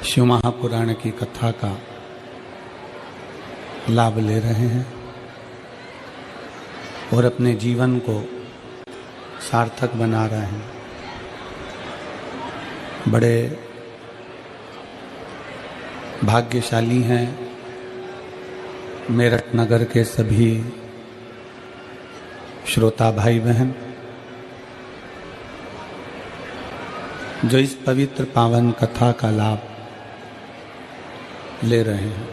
शिव महापुराण की कथा का लाभ ले रहे हैं और अपने जीवन को सार्थक बना रहे हैं। बड़े भाग्यशाली हैं मेरठ नगर के सभी श्रोता भाई बहन जो इस पवित्र पावन कथा का लाभ ले रहे हैं।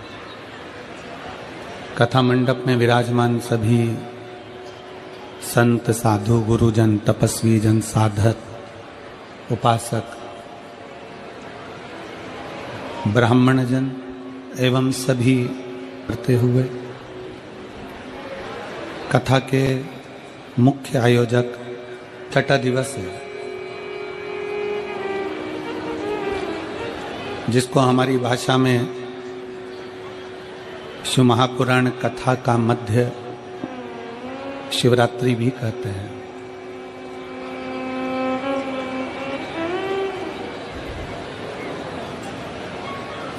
कथा मंडप में विराजमान सभी संत साधु गुरुजन तपस्वी जन साधक उपासक ब्राह्मण जन एवं सभी करते हुए कथा के मुख्य आयोजक छठा दिवस है जिसको हमारी भाषा में शिव महापुराण कथा का मध्य शिवरात्रि भी कहते हैं।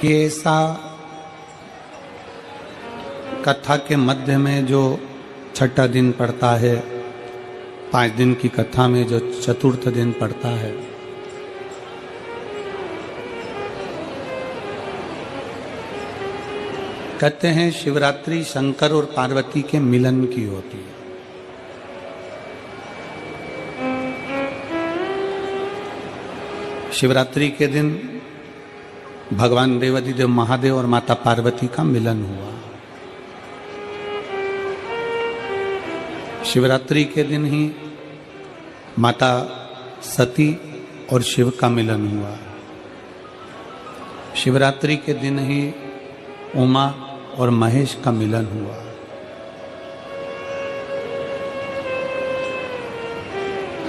ये ऐसा कथा के मध्य में जो छठा दिन पड़ता है, 5 दिन की कथा में जो चतुर्थ दिन पड़ता है, कहते हैं शिवरात्रि शंकर और पार्वती के मिलन की होती है। शिवरात्रि के दिन भगवान देवाधिदेव महादेव और माता पार्वती का मिलन हुआ। शिवरात्रि के दिन ही माता सती और शिव का मिलन हुआ। शिवरात्रि के दिन ही उमा और महेश का मिलन हुआ।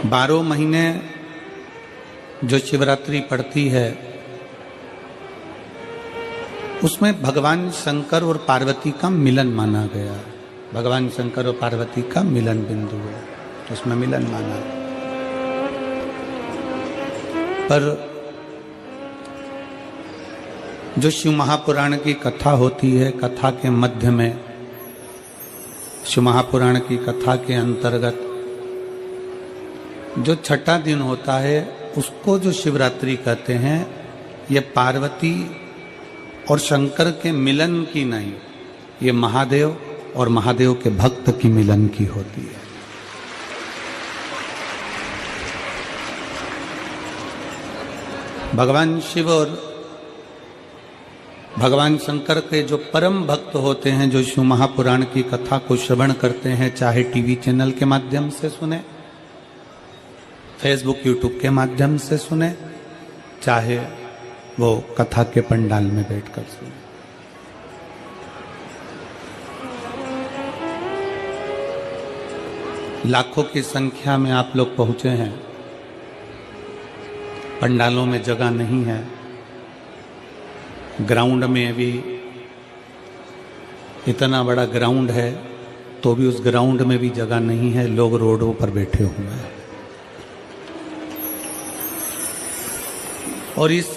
बारह महीने जो शिवरात्रि पड़ती है उसमें भगवान शंकर और पार्वती का मिलन माना गया। भगवान शंकर और पार्वती का मिलन बिंदु है, उसमें मिलन माना। पर जो शिव महापुराण की कथा होती है, कथा के मध्य में शिव महापुराण की कथा के अंतर्गत जो छठा दिन होता है उसको जो शिवरात्रि कहते हैं, ये पार्वती और शंकर के मिलन की नहीं, ये महादेव और महादेव के भक्त की मिलन की होती है। भगवान शिव और भगवान शंकर के जो परम भक्त होते हैं, जो शिव महापुराण की कथा को श्रवण करते हैं, चाहे टीवी चैनल के माध्यम से सुने, फेसबुक यूट्यूब के माध्यम से सुने, चाहे वो कथा के पंडाल में बैठकर सुने, लाखों की संख्या में आप लोग पहुंचे हैं। पंडालों में जगह नहीं है, ग्राउंड में भी इतना बड़ा ग्राउंड है तो भी उस ग्राउंड में भी जगह नहीं है, लोग रोडों पर बैठे हुए हैं। और इस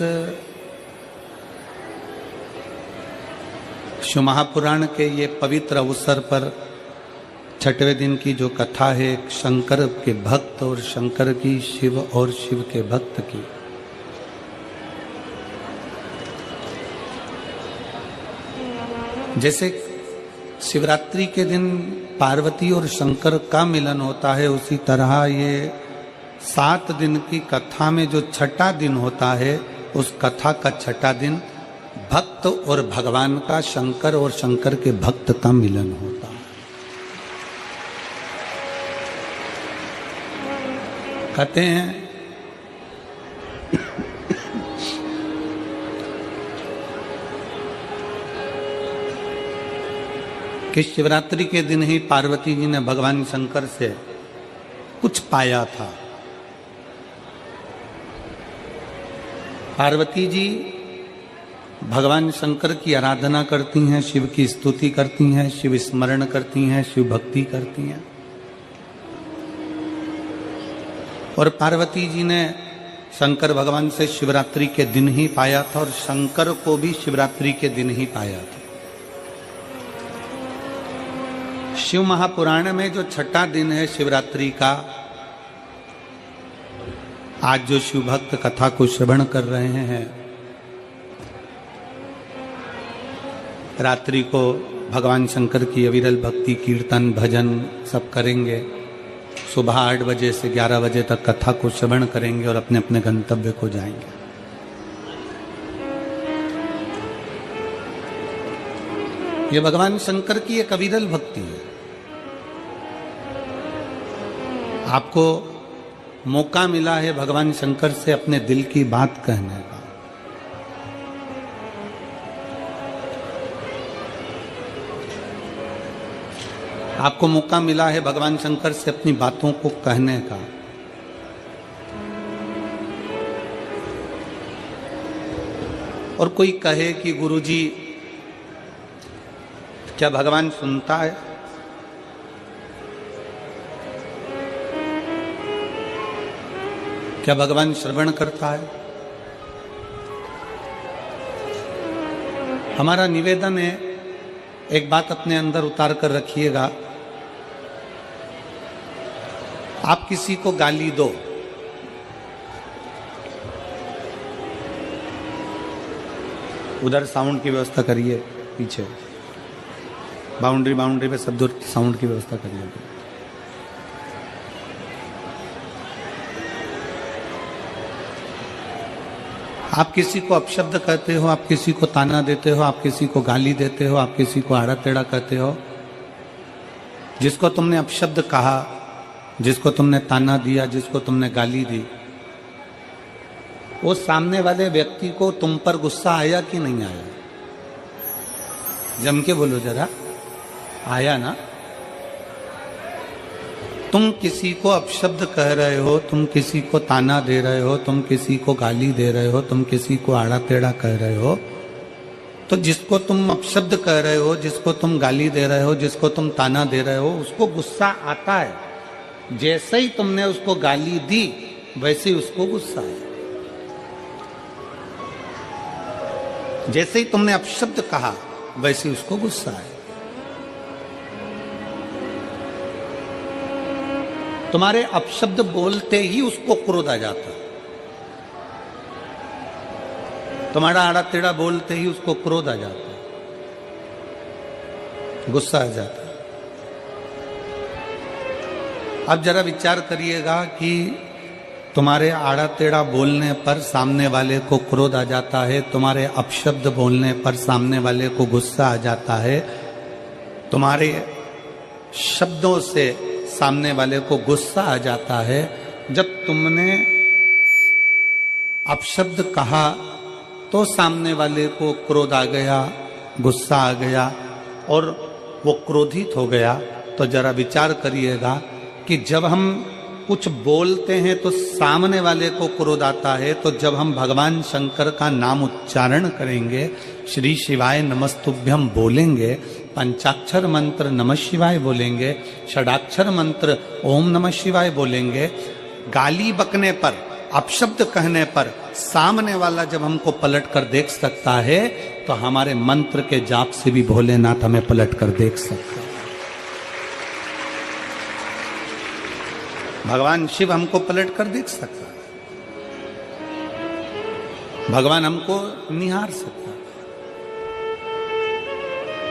शिव महापुराण के ये पवित्र अवसर पर छठवें दिन की जो कथा है, शंकर के भक्त और शंकर की, शिव और शिव के भक्त की, जैसे शिवरात्रि के दिन पार्वती और शंकर का मिलन होता है, उसी तरह ये 7 दिन की कथा में जो छठा दिन होता है, उस कथा का छठा दिन भक्त और भगवान का, शंकर और शंकर के भक्त का मिलन होता है। कहते हैं कि शिवरात्रि के दिन ही पार्वती जी ने भगवान शंकर से कुछ पाया था। पार्वती जी भगवान शंकर की आराधना करती हैं, शिव की स्तुति करती हैं, शिव स्मरण करती हैं, शिव भक्ति करती हैं। और पार्वती जी ने शंकर भगवान से शिवरात्रि के दिन ही पाया था और शंकर को भी शिवरात्रि के दिन ही पाया था। शिव महापुराण में जो छठा दिन है शिवरात्रि का, आज जो शिव भक्त कथा को श्रवण कर रहे हैं, रात्रि को भगवान शंकर की अविरल भक्ति कीर्तन भजन सब करेंगे। सुबह 8 बजे से 11 बजे तक कथा को श्रवण करेंगे और अपने अपने गंतव्य को जाएंगे। ये भगवान शंकर की एक अविरल भक्ति है। आपको मौका मिला है भगवान शंकर से अपने दिल की बात कहने का। आपको मौका मिला है भगवान शंकर से अपनी बातों को कहने का। और कोई कहे कि गुरुजी क्या भगवान सुनता है? क्या भगवान श्रवण करता है? हमारा निवेदन है, एक बात अपने अंदर उतार कर रखिएगा। आप किसी को गाली दो, उधर साउंड की व्यवस्था करिए, पीछे बाउंड्री पे सब दूर साउंड की व्यवस्था करिए। आप किसी को अपशब्द कहते हो, आप किसी को ताना देते हो, आप किसी को गाली देते हो, आप किसी को आड़ा टेढ़ा कहते हो। जिसको तुमने अपशब्द कहा, जिसको तुमने ताना दिया, जिसको तुमने गाली दी, वो सामने वाले व्यक्ति को तुम पर गुस्सा आया कि नहीं आया? जम के बोलो जरा, आया ना? तुम किसी को अपशब्द कह रहे हो, तुम किसी को ताना दे रहे हो, तुम किसी को गाली दे रहे हो, तुम किसी को आड़ा टेढ़ा कह रहे हो, तो जिसको तुम अपशब्द कह रहे हो, जिसको तुम गाली दे रहे हो, जिसको तुम ताना दे रहे हो, उसको गुस्सा आता है। जैसे ही तुमने उसको गाली दी वैसे ही उसको गुस्सा आया। जैसे ही तुमने अपशब्द कहा वैसे ही उसको गुस्सा आया। तुम्हारे अपशब्द बोलते ही उसको क्रोध आ जाता, तुम्हारा आड़ा टेढ़ा बोलते ही उसको क्रोध आ जाता, गुस्सा आ जाता। अब जरा विचार करिएगा कि तुम्हारे आड़ा टेढ़ा बोलने पर सामने वाले को क्रोध आ जाता है, तुम्हारे अपशब्द बोलने पर सामने वाले को गुस्सा आ जाता है, तुम्हारे शब्दों से सामने वाले को गुस्सा आ जाता है। जब तुमने अपशब्द कहा तो सामने वाले को क्रोध आ गया, गुस्सा आ गया और वो क्रोधित हो गया। तो जरा विचार करिएगा कि जब हम कुछ बोलते हैं तो सामने वाले को क्रोध आता है, तो जब हम भगवान शंकर का नाम उच्चारण करेंगे, श्री शिवाय नमस्तुभ्यम बोलेंगे, पंचाक्षर मंत्र नमः शिवाय बोलेंगे, षडाक्षर मंत्र ओम नमः शिवाय बोलेंगे, गाली बकने पर, अपशब्द कहने पर सामने वाला जब हमको पलट कर देख सकता है, तो हमारे मंत्र के जाप से भी भोलेनाथ हमें पलट कर देख सकता है। भगवान शिव हमको पलट कर देख सकता है, भगवान हमको निहार सकता है।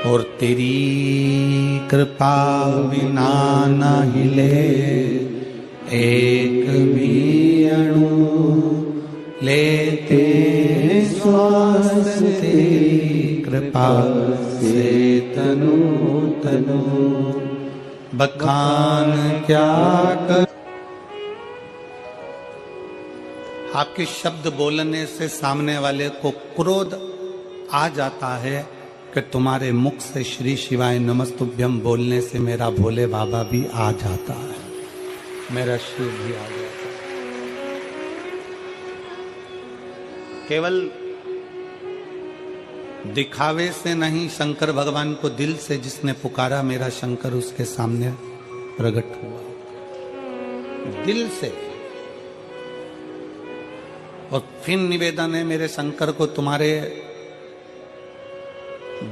और तेरी कृपा बिना न हिले एक भी अणु, लेते श्वास तेरी कृपा से तनु तनु, बखान क्या कर। आपके शब्द बोलने से सामने वाले को क्रोध आ जाता है कि तुम्हारे मुख से श्री शिवाय नमस्तुभ्यम बोलने से मेरा भोले बाबा भी आ जाता है, मेरा शिव भी आ जाता है। केवल दिखावे से नहीं, शंकर भगवान को दिल से जिसने पुकारा मेरा शंकर उसके सामने प्रकट हुआ, दिल से। और फिर निवेदन है मेरे शंकर को, तुम्हारे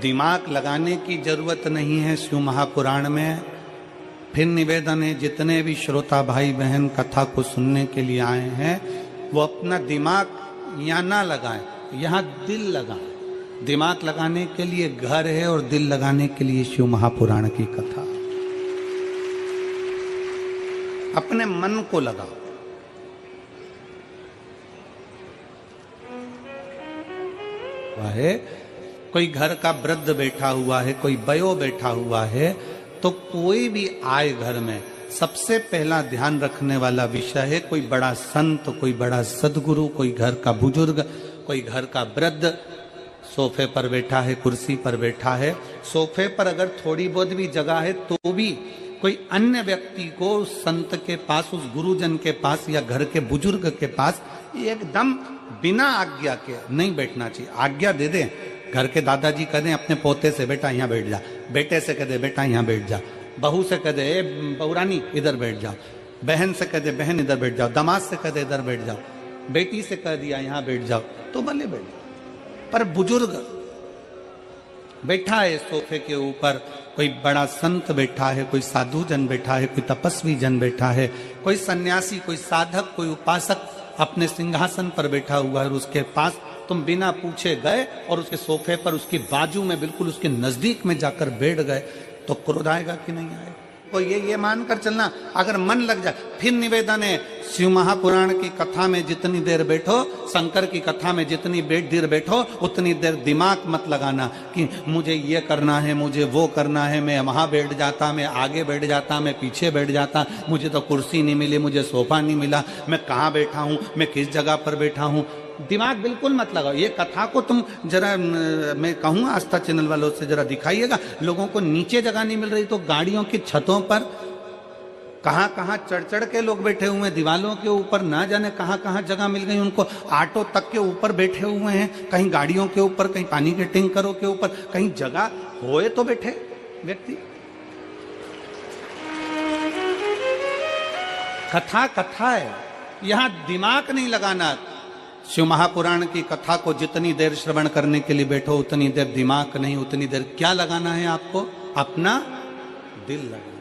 दिमाग लगाने की जरूरत नहीं है शिव महापुराण में। फिर निवेदन है जितने भी श्रोता भाई बहन कथा को सुनने के लिए आए हैं वो अपना दिमाग यहाँ ना लगाएं, यहाँ दिल लगाएं। दिमाग लगाने के लिए घर है और दिल लगाने के लिए शिव महापुराण की कथा। अपने मन को लगाओ। है कोई घर का वृद्ध बैठा हुआ है, कोई बयो बैठा हुआ है, तो कोई भी आए घर में सबसे पहला ध्यान रखने वाला विषय है कोई बड़ा संत, कोई बड़ा सदगुरु, कोई घर का बुजुर्ग, कोई घर का वृद्ध सोफे पर बैठा है, कुर्सी पर बैठा है। सोफे पर अगर थोड़ी बहुत भी जगह है तो भी कोई अन्य व्यक्ति को उस संत के पास, उस गुरुजन के पास या घर के बुजुर्ग के पास एकदम बिना आज्ञा के नहीं बैठना चाहिए। आज्ञा दे दें, घर के दादाजी कह दें अपने पोते से बेटा यहाँ बैठ जा, बेटे से कह दे बेटा यहाँ बैठ जा, बहू से कह दे बहुरानी इधर बैठ जाओ, बहन से कह दे बहन इधर बैठ जाओ, दामाद से कह दे इधर बैठ जाओ, बेटी से कह दिया यहाँ बैठ जाओ, तो भले बैठ जाओ। पर बुजुर्ग बैठा है सोफे के ऊपर, कोई बड़ा संत बैठा है, कोई साधु जन बैठा है, कोई तपस्वी जन बैठा है, कोई सन्यासी, कोई साधक, कोई उपासक अपने सिंहासन पर बैठा हुआ है और उसके पास तुम बिना पूछे गए और उसके सोफे पर उसकी बाजू में बिल्कुल उसके नजदीक में जाकर बैठ गए, तो क्रोध आएगा कि नहीं आएगा? तो ये मानकर चलना, अगर मन लग जाए। फिर निवेदन है शिव महापुराण की कथा में जितनी देर बैठो, शंकर की कथा में जितनी देर बैठो, उतनी देर दिमाग मत लगाना कि मुझे ये करना है, मुझे वो करना है, मैं वहां बैठ जाता, मैं आगे बैठ जाता, मैं पीछे बैठ जाता, मुझे तो कुर्सी नहीं मिली, मुझे सोफा नहीं मिला, मैं कहाँ बैठा हूँ, मैं किस जगह पर बैठा हूँ। दिमाग बिल्कुल मत लगाओ। ये कथा को तुम जरा, मैं कहूँ आस्था चैनल वालों से जरा दिखाइएगा, लोगों को नीचे जगह नहीं मिल रही तो गाड़ियों की छतों पर कहाँ कहाँ चढ़ चढ़ के लोग बैठे हुए हैं, दीवालों के ऊपर ना जाने कहाँ कहाँ जगह मिल गई उनको, ऑटो तक के ऊपर बैठे हुए हैं, कहीं गाड़ियों के ऊपर, कहीं पानी के टैंकरों के ऊपर, कहीं जगह होए तो बैठे व्यक्ति। कथा कथा है, यहां दिमाग नहीं लगाना। शिव महापुराण की कथा को जितनी देर श्रवण करने के लिए बैठो उतनी देर दिमाग नहीं, उतनी देर क्या लगाना है आपको? अपना दिल लगाना।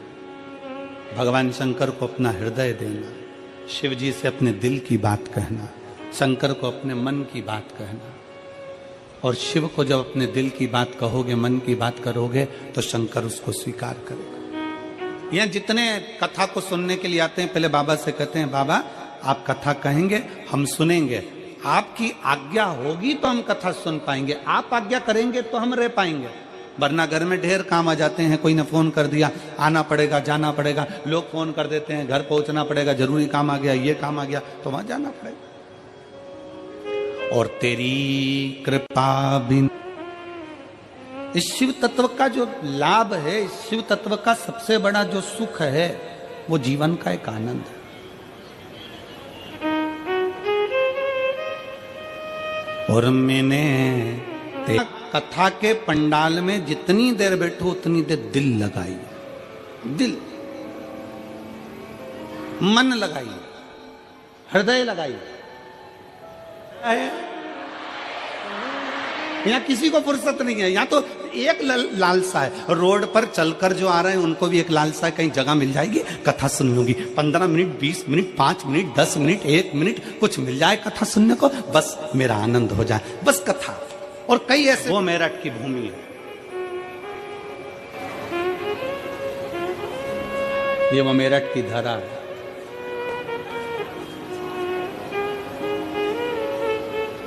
भगवान शंकर को अपना हृदय देना, शिव जी से अपने दिल की बात कहना, शंकर को अपने मन की बात कहना। और शिव को जब अपने दिल की बात कहोगे, मन की बात करोगे, तो शंकर उसको स्वीकार करेगा। यह जितने कथा को सुनने के लिए आते हैं पहले बाबा से कहते हैं बाबा आप कथा कहेंगे, हम सुनेंगे, आपकी आज्ञा होगी तो हम कथा सुन पाएंगे, आप आज्ञा करेंगे तो हम रह पाएंगे। वरना घर में ढेर काम आ जाते हैं, कोई ने फोन कर दिया, आना पड़ेगा, जाना पड़ेगा, लोग फोन कर देते हैं, घर पहुंचना पड़ेगा, जरूरी काम आ गया, ये काम आ गया, तो वहां जाना पड़ेगा। और तेरी कृपा बिन, इस शिव तत्व का जो लाभ है, इस शिव तत्व का सबसे बड़ा जो सुख है, वो जीवन का एक आनंद है। और मैंने कथा के पंडाल में जितनी देर बैठो उतनी देर दिल लगाई, दिल मन लगाई, हृदय लगाई। यहाँ किसी को फुर्सत नहीं है, यहाँ तो एक लालसा है। रोड पर चलकर जो आ रहे हैं उनको भी एक लालसा है, कहीं जगह मिल जाएगी, कथा सुन लूंगी, 15 minute, 20 minute, 5 minute, 10 minute, 1 minute कुछ मिल जाए कथा सुनने को, बस मेरा आनंद हो जाए, बस कथा। और कई ऐसे, वो मेरठ की भूमि है, ये वो मेरठ की धरा है।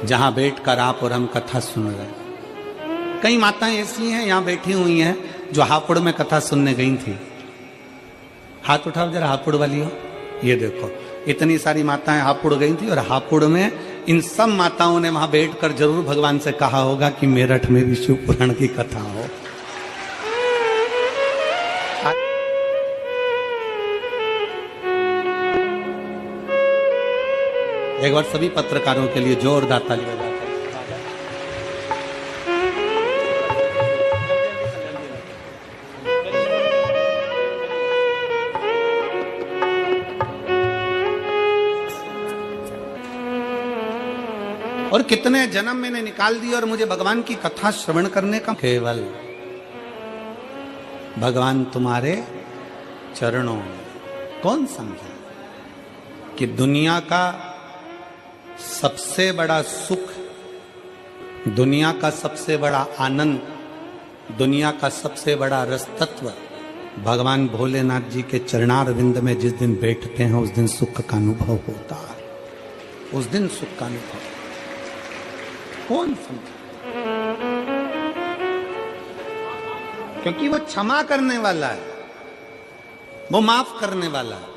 जहां बैठकर आप और हम कथा सुन रहे हैं। कई माताएं ऐसी हैं यहां बैठी हुई हैं जो हापुड़ में कथा सुनने गई थी। हाथ उठाओ जरा, हापुड़ वाली हो। ये देखो इतनी सारी माताएं हापुड़ गई थी, और हापुड़ में इन सब माताओं ने वहां बैठकर जरूर भगवान से कहा होगा कि मेरठ में भी शिव पुराण की कथा हो। एक बार सभी पत्रकारों के लिए जोरदार ताली बजाते हैं। और कितने जन्म मैंने निकाल दिए और मुझे भगवान की कथा श्रवण करने का केवल भगवान तुम्हारे चरणों में। कौन समझा कि दुनिया का सबसे बड़ा सुख, दुनिया का सबसे बड़ा आनंद, दुनिया का सबसे बड़ा रस तत्व भगवान भोलेनाथ जी के चरणारविंद में जिस दिन बैठते हैं उस दिन सुख का अनुभव होता है। उस दिन सुख का अनुभव कौन समझा? क्योंकि वो क्षमा करने वाला है, वो माफ करने वाला है,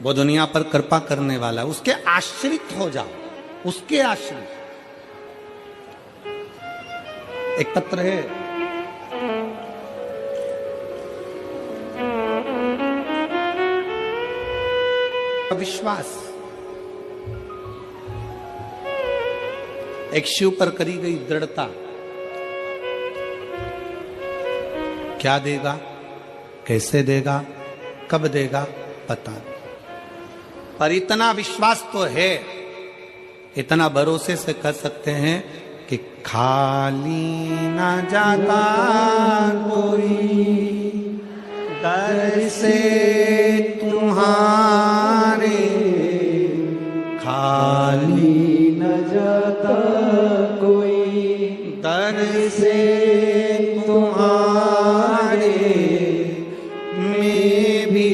वो दुनिया पर कृपा करने वाला है। उसके आश्रित हो जाओ, उसके आश्रित। एक पत्र है, विश्वास, एक शिव पर करी गई दृढ़ता। क्या देगा, कैसे देगा, कब देगा पता नहीं, पर इतना विश्वास तो है, इतना भरोसे से कर सकते हैं कि खाली ना जाता कोई दर से तुम्हारे, खाली न जाता कोई दर से तुम्हारे, मैं भी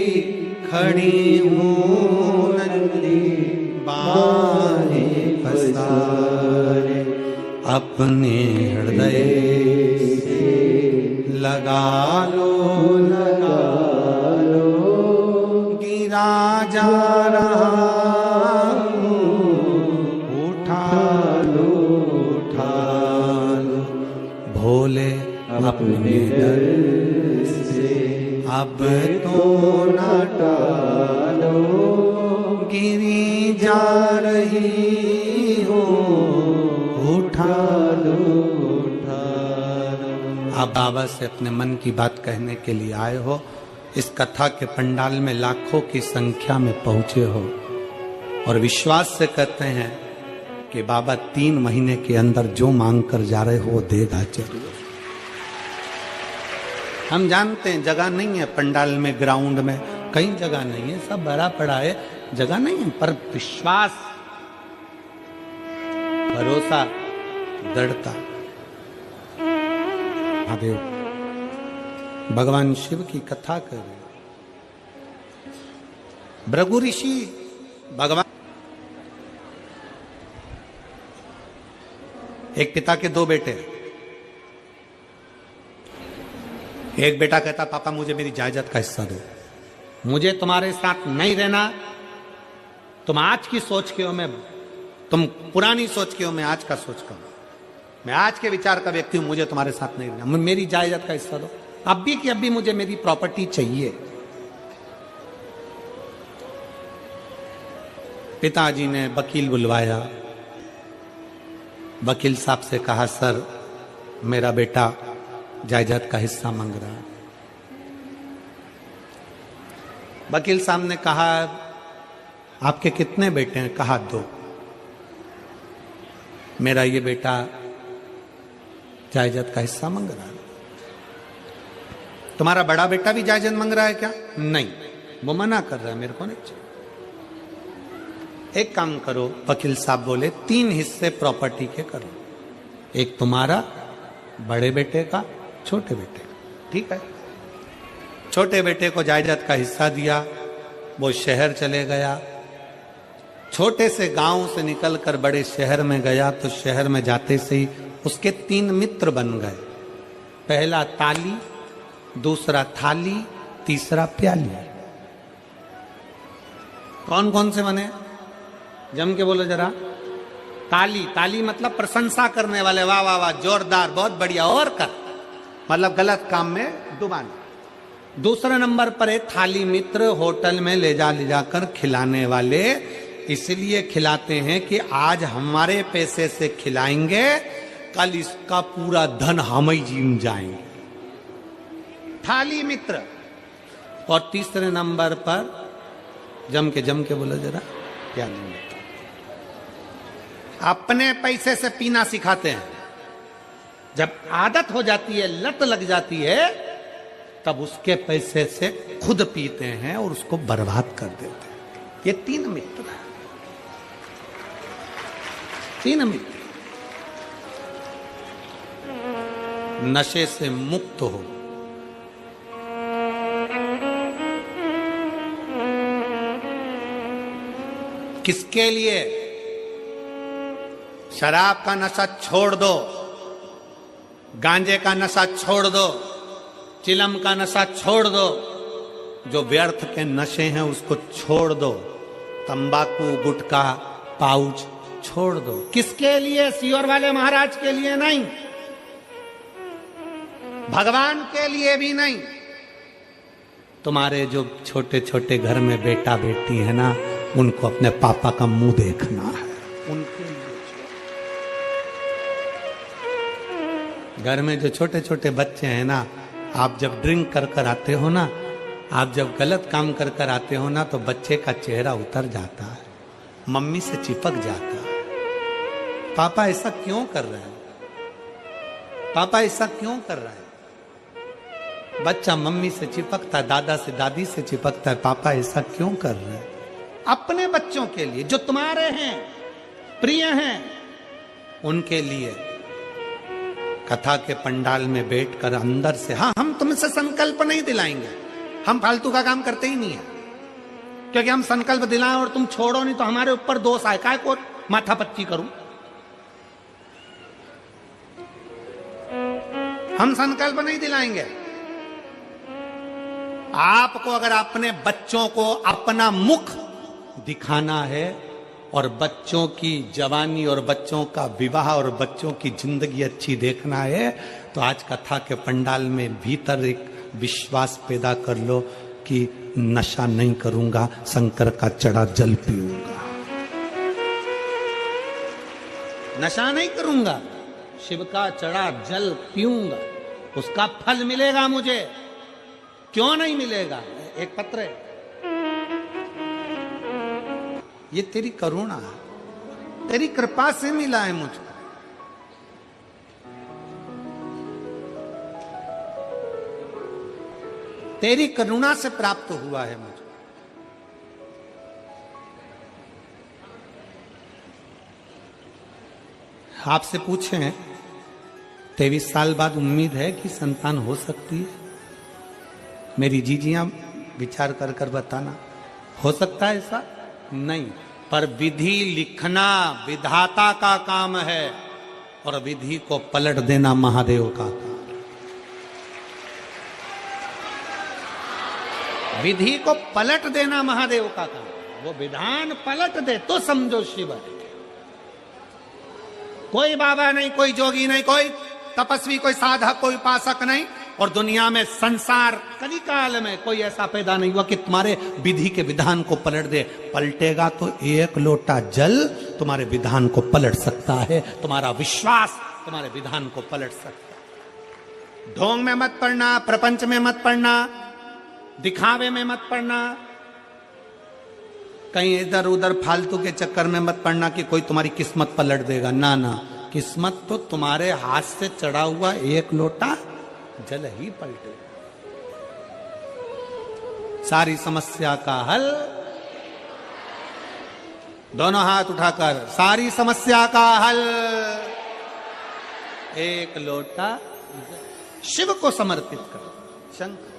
खड़ी हूँ नंदी बाहें पसारे, अपने हृदय से लगा लो, लगा लो, गिरा जा रहा हूँ, उठा लो, उठा लो, भोले अपने दर से अब तो न टालो, गिरी जा रही हो, उठा लो, उठा लो। आप बाबा से अपने मन की बात कहने के लिए आए हो, इस कथा के पंडाल में लाखों की संख्या में पहुंचे हो और विश्वास से कहते हैं कि बाबा 3 महीने के अंदर जो मांग कर जा रहे हो वो देगा जरूर। हम जानते हैं जगह नहीं है पंडाल में, ग्राउंड में कहीं जगह नहीं है, सब भरा पड़ा है, जगह नहीं है, पर विश्वास, भरोसा, दृढ़ता। महादेव भगवान शिव की कथा कर रहे, भृगु ऋषि भगवान, एक पिता के 2 बेटे, एक बेटा कहता पापा मुझे मेरी जायदाद का हिस्सा दो, मुझे तुम्हारे साथ नहीं रहना, तुम आज की सोच के हो, मैं तुम पुरानी सोच के हो, मैं आज का सोच का हूं, मैं आज के विचार का व्यक्ति हूं, मुझे तुम्हारे साथ नहीं रहना, मेरी जायदाद का हिस्सा दो, अब भी कि अभी मुझे मेरी प्रॉपर्टी चाहिए। पिताजी ने वकील बुलवाया, वकील साहब से कहा सर मेरा बेटा जायदाद का हिस्सा मांग रहा है। वकील साहब ने कहा आपके कितने बेटे हैं? कहा 2। मेरा ये बेटा जायदाद का हिस्सा मांग रहा है। तुम्हारा बड़ा बेटा भी जायदाद मांग रहा है क्या? नहीं, वो मना कर रहा है, मेरे को नहीं चाहिए। एक काम करो, वकील साहब बोले 3 हिस्से प्रॉपर्टी के करो, एक तुम्हारा, बड़े बेटे का, छोटे बेटे का। ठीक है, छोटे बेटे को जायदाद का हिस्सा दिया, वो शहर चले गया, छोटे से गांव से निकलकर बड़े शहर में गया, तो शहर में जाते से ही उसके 3 मित्र बन गए, पहला ताली, दूसरा थाली, तीसरा प्याली। कौन कौन से बने? जम के बोलो जरा। ताली, ताली मतलब प्रशंसा करने वाले, वाह वाह वाह, जोरदार, बहुत बढ़िया, और कर, मतलब गलत काम में डुबाना। दूसरे नंबर पर है थाली मित्र, होटल में ले जाकर खिलाने वाले, इसलिए खिलाते हैं कि आज हमारे पैसे से खिलाएंगे, कल इसका पूरा धन हम ही जीम जाएंगे, थाली मित्र। और तीसरे नंबर पर जम के बोलो जरा, प्याली मित्र। अपने पैसे से पीना सिखाते हैं। जब आदत हो जाती है, लत लग जाती है, तब उसके पैसे से खुद पीते हैं और उसको बर्बाद कर देते हैं। ये 3 मित्र हैं, 3 मित्र। नशे से मुक्त हो, किसके लिए? शराब का नशा छोड़ दो, गांजे का नशा छोड़ दो, चिलम का नशा छोड़ दो, जो व्यर्थ के नशे हैं उसको छोड़ दो, तंबाकू, गुटखा, पाउच छोड़ दो। किसके लिए? सियोर वाले महाराज के लिए नहीं, भगवान के लिए भी नहीं। तुम्हारे जो छोटे छोटे घर में बेटा बेटी है ना, उनको अपने पापा का मुंह देखना है, उनके लिए। घर में जो छोटे छोटे बच्चे हैं ना, आप जब ड्रिंक कर कर आते हो ना, आप जब गलत काम कर कर आते हो ना, तो बच्चे का चेहरा उतर जाता है, मम्मी से चिपक जाता है। पापा ऐसा क्यों कर रहे हैं? पापा ऐसा क्यों कर रहा है? बच्चा मम्मी से चिपकता है, दादा से, दादी से चिपकता है। पापा ऐसा क्यों कर रहे हैं? अपने बच्चों के लिए, जो तुम्हारे हैं, प्रिय हैं, उनके लिए। कथा के पंडाल में बैठकर अंदर से, हाँ, हम तुमसे संकल्प नहीं दिलाएंगे, हम फालतू का काम करते ही नहीं है, क्योंकि हम संकल्प दिलाएं और तुम छोड़ो नहीं तो हमारे ऊपर दोष आए, काय को माथा पच्ची करूं। हम संकल्प नहीं दिलाएंगे। आपको अगर अपने बच्चों को अपना मुख दिखाना है और बच्चों की जवानी और बच्चों का विवाह और बच्चों की जिंदगी अच्छी देखना है, तो आज कथा के पंडाल में भीतर एक विश्वास पैदा कर लो कि नशा नहीं करूंगा, शंकर का चढ़ा जल पीऊंगा। नशा नहीं करूंगा, शिव का चढ़ा जल पीऊंगा, उसका फल मिलेगा मुझे। क्यों नहीं मिलेगा? एक पत्र है, ये तेरी करुणा है, तेरी कृपा से मिला है मुझको। तेरी करुणा से प्राप्त हुआ है मुझे। आपसे पूछें, 23 साल बाद उम्मीद है कि संतान हो सकती है? मेरी जीजियां विचार कर कर बताना, हो सकता है ऐसा? नहीं। पर विधि लिखना विधाता का काम है और विधि को पलट देना महादेव का काम। विधि को पलट देना महादेव का काम। वो विधान पलट दे तो समझो शिव है। कोई बाबा नहीं, कोई जोगी नहीं, कोई तपस्वी, कोई साधक, कोई उपासक नहीं। और दुनिया में संसार कलिकाल में कोई ऐसा पैदा नहीं हुआ कि तुम्हारे विधि के विधान को पलट दे। पलटेगा तो एक लोटा जल तुम्हारे विधान को पलट सकता है। तुम्हारा विश्वास तुम्हारे विधान को पलट सकता है। ढोंग में मत पड़ना, प्रपंच में मत पड़ना, दिखावे में मत पड़ना, कहीं इधर उधर फालतू के चक्कर में मत पड़ना कि कोई तुम्हारी किस्मत पलट देगा। ना ना, किस्मत तो तुम्हारे हाथ से चढ़ा हुआ एक लोटा जल ही पलटे। सारी समस्या का हल, दोनों हाथ उठाकर, सारी समस्या का हल एक लोटा शिव को समर्पित करो। शंकर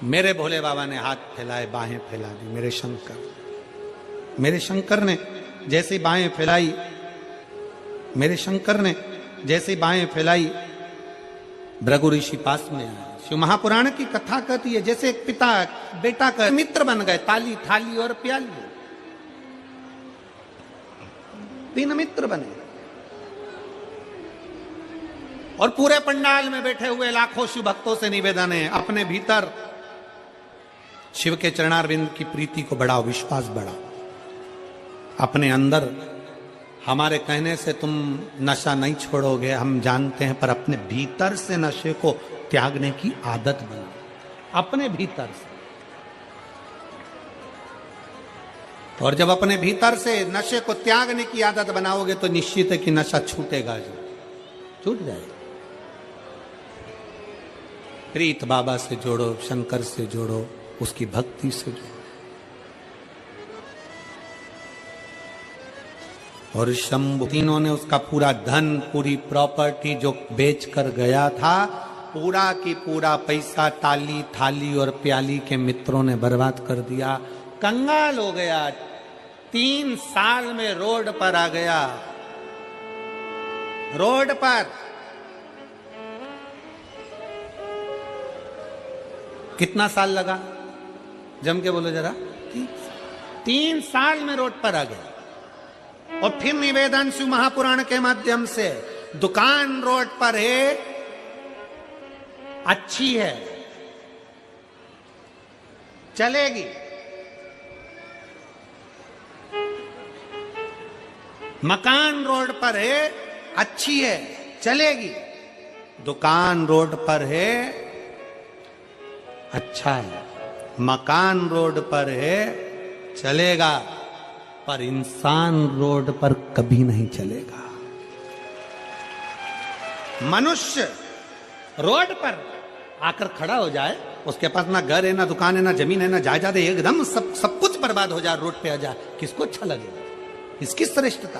मेरे भोले बाबा ने हाथ फैलाए, बाहें फैला दी। मेरे शंकर ने जैसे बाहें फैलाई, मेरे शंकर ने जैसे बाहें फैलाई, भृगु ऋषि पास में आए। शिव महापुराण की कथा कहती है जैसे एक पिता बेटा का मित्र बन गए, ताली, थाली और प्याली, 3 मित्र बने। और पूरे पंडाल में बैठे हुए लाखों शिव भक्तों से निवेदन है, अपने भीतर शिव के चरणारविंद की प्रीति को बढ़ाओ, विश्वास बढ़ाओ। अपने अंदर हमारे कहने से तुम नशा नहीं छोड़ोगे, हम जानते हैं, पर अपने भीतर से नशे को त्यागने की आदत बनाओ। अपने भीतर से और जब अपने भीतर से नशे को त्यागने की आदत बनाओगे तो निश्चित है कि नशा छूटेगा, जो छूट जाएगा। प्रीत बाबा से जोड़ो, शंकर से जोड़ो, उसकी भक्ति से जोड़ो। और शंभु तीनों ने उसका पूरा धन, पूरी प्रॉपर्टी जो बेच कर गया था, पूरा की पूरा पैसा ताली, थाली और प्याली के मित्रों ने बर्बाद कर दिया। कंगाल हो गया, 3 साल में रोड पर आ गया। रोड पर कितना साल लगा? जम के बोलो जरा। 3 साल में रोड पर आ गया। और फिर निवेदन शिव महापुराण के माध्यम से, दुकान रोड पर है, अच्छी है, चलेगी। मकान रोड पर है, अच्छी है, चलेगी। दुकान रोड पर है, अच्छा है, मकान रोड पर है, चलेगा, पर इंसान रोड पर कभी नहीं चलेगा। मनुष्य रोड पर आकर खड़ा हो जाए, उसके पास ना घर है, ना दुकान है, ना जमीन है, ना जायदाद है, एकदम सब कुछ बर्बाद हो जाए, रोड पे आ जाए, किसको अच्छा लगेगा? इसकी श्रेष्ठता।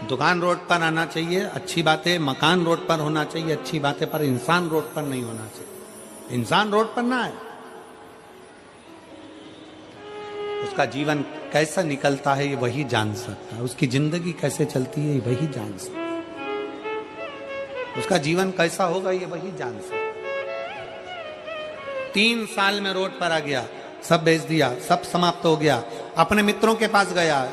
दुकान रोड पर आना चाहिए, अच्छी बात है। मकान रोड पर होना चाहिए, अच्छी बात है, पर इंसान रोड पर नहीं होना चाहिए। इंसान रोड पर ना है। उसका जीवन कैसा निकलता है ये वही जान सकता है, उसकी जिंदगी कैसे चलती है ये वही जान सकता है, उसका जीवन कैसा होगा ये वही जान सकता है। 3 साल में रोड पर आ गया, सब बेच दिया, सब समाप्त हो गया। अपने मित्रों के पास गया,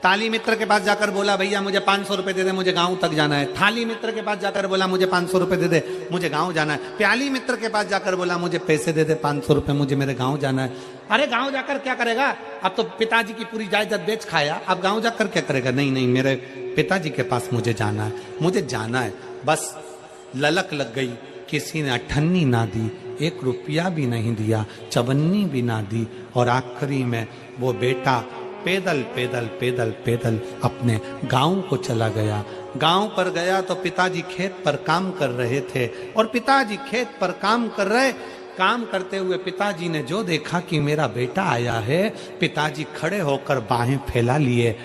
ताली मित्र के पास जाकर बोला, भैया मुझे 500 रुपए दे दे, मुझे गांव तक जाना है। थाली मित्र के पास जाकर बोला, मुझे 500 रुपए दे दे, मुझे गांव जाना है। प्याली मित्र के पास जाकर बोला, मुझे पैसे दे दे 500 रुपए, मुझे मेरे गांव जाना है। अरे गांव जाकर क्या करेगा? अब तो पिताजी की पूरी जायदाद बेच खाया, अब गांव जाकर क्या करेगा? नहीं नहीं, मेरे पिताजी के पास मुझे जाना है, मुझे जाना है। बस ललक लग गई, किसी ने अठन्नी ना दी, 1 रुपया भी नहीं दिया, चवन्नी भी ना दी। और आखिरी में वो बेटा पैदल पैदल पैदल पैदल अपने गांव को चला गया। गांव पर गया तो पिताजी खेत पर काम कर रहे थे, और पिताजी खेत पर काम कर रहे, काम करते हुए पिताजी ने जो देखा कि मेरा बेटा आया है, पिताजी खड़े होकर बाहें फैला लिए।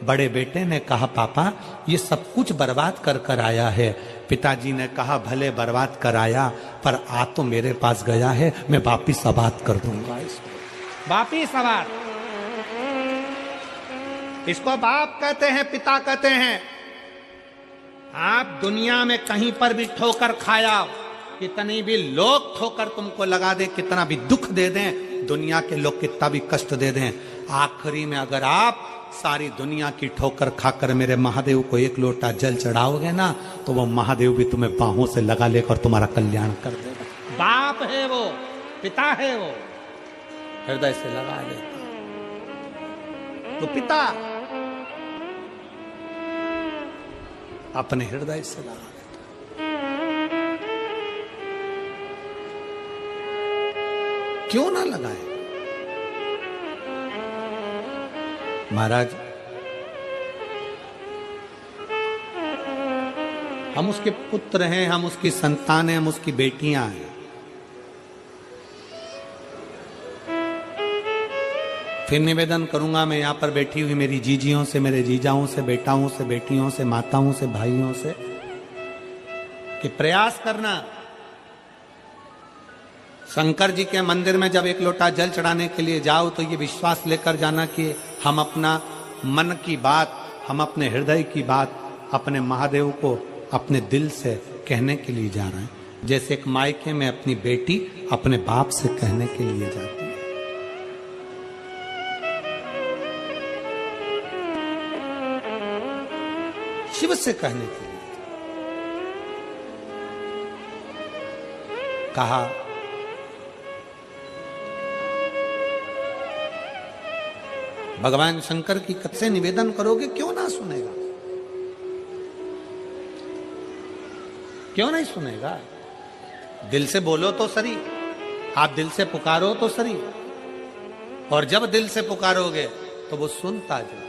बड़े बेटे ने कहा, पापा ये सब कुछ बर्बाद कर कर आया है। पिताजी ने कहा, भले बर्बाद कर आया, पर आ तो मेरे पास गया है, मैं वापिस आबाद कर दूंगा इसको, वापिस आबाद। इसको बाप कहते हैं, पिता कहते हैं। आप दुनिया में कहीं पर भी ठोकर खाया, कितनी भी लोग ठोकर तुमको लगा दे, कितना भी दुख दे दें, दुनिया के लोग कितना भी कष्ट दे दें, आखिरी में अगर आप सारी दुनिया की ठोकर खाकर मेरे महादेव को 1 लोटा जल चढ़ाओगे ना, तो वो महादेव भी तुम्हें बाहों से लगा लेकर तुम्हारा कल्याण कर देगा। बाप है वो, पिता है वो, हृदय से लगा लेता। तो पिता अपने हृदय से लगा देता। क्यों ना लगाए? महाराज, हम उसके पुत्र हैं, हम उसकी संतान हैं, हम उसकी बेटियां हैं। फिर निवेदन करूंगा मैं यहां पर बैठी हुई मेरी जीजियों से, मेरे जीजाओं से, बेटाओं से, बेटियों से, माताओं से, भाइयों से, कि प्रयास करना, शंकर जी के मंदिर में जब 1 लोटा जल चढ़ाने के लिए जाओ तो ये विश्वास लेकर जाना कि हम अपना मन की बात, हम अपने हृदय की बात अपने महादेव को अपने दिल से कहने के लिए जा रहे हैं, जैसे एक मायके में अपनी बेटी अपने बाप से कहने के लिए जाती है। शिव से कहने के लिए कहा, भगवान शंकर की कथ से निवेदन करोगे, क्यों ना सुनेगा? क्यों नहीं सुनेगा? दिल से बोलो तो सही, आप दिल से पुकारो तो सही, और जब दिल से पुकारोगे तो वो सुनता जाए।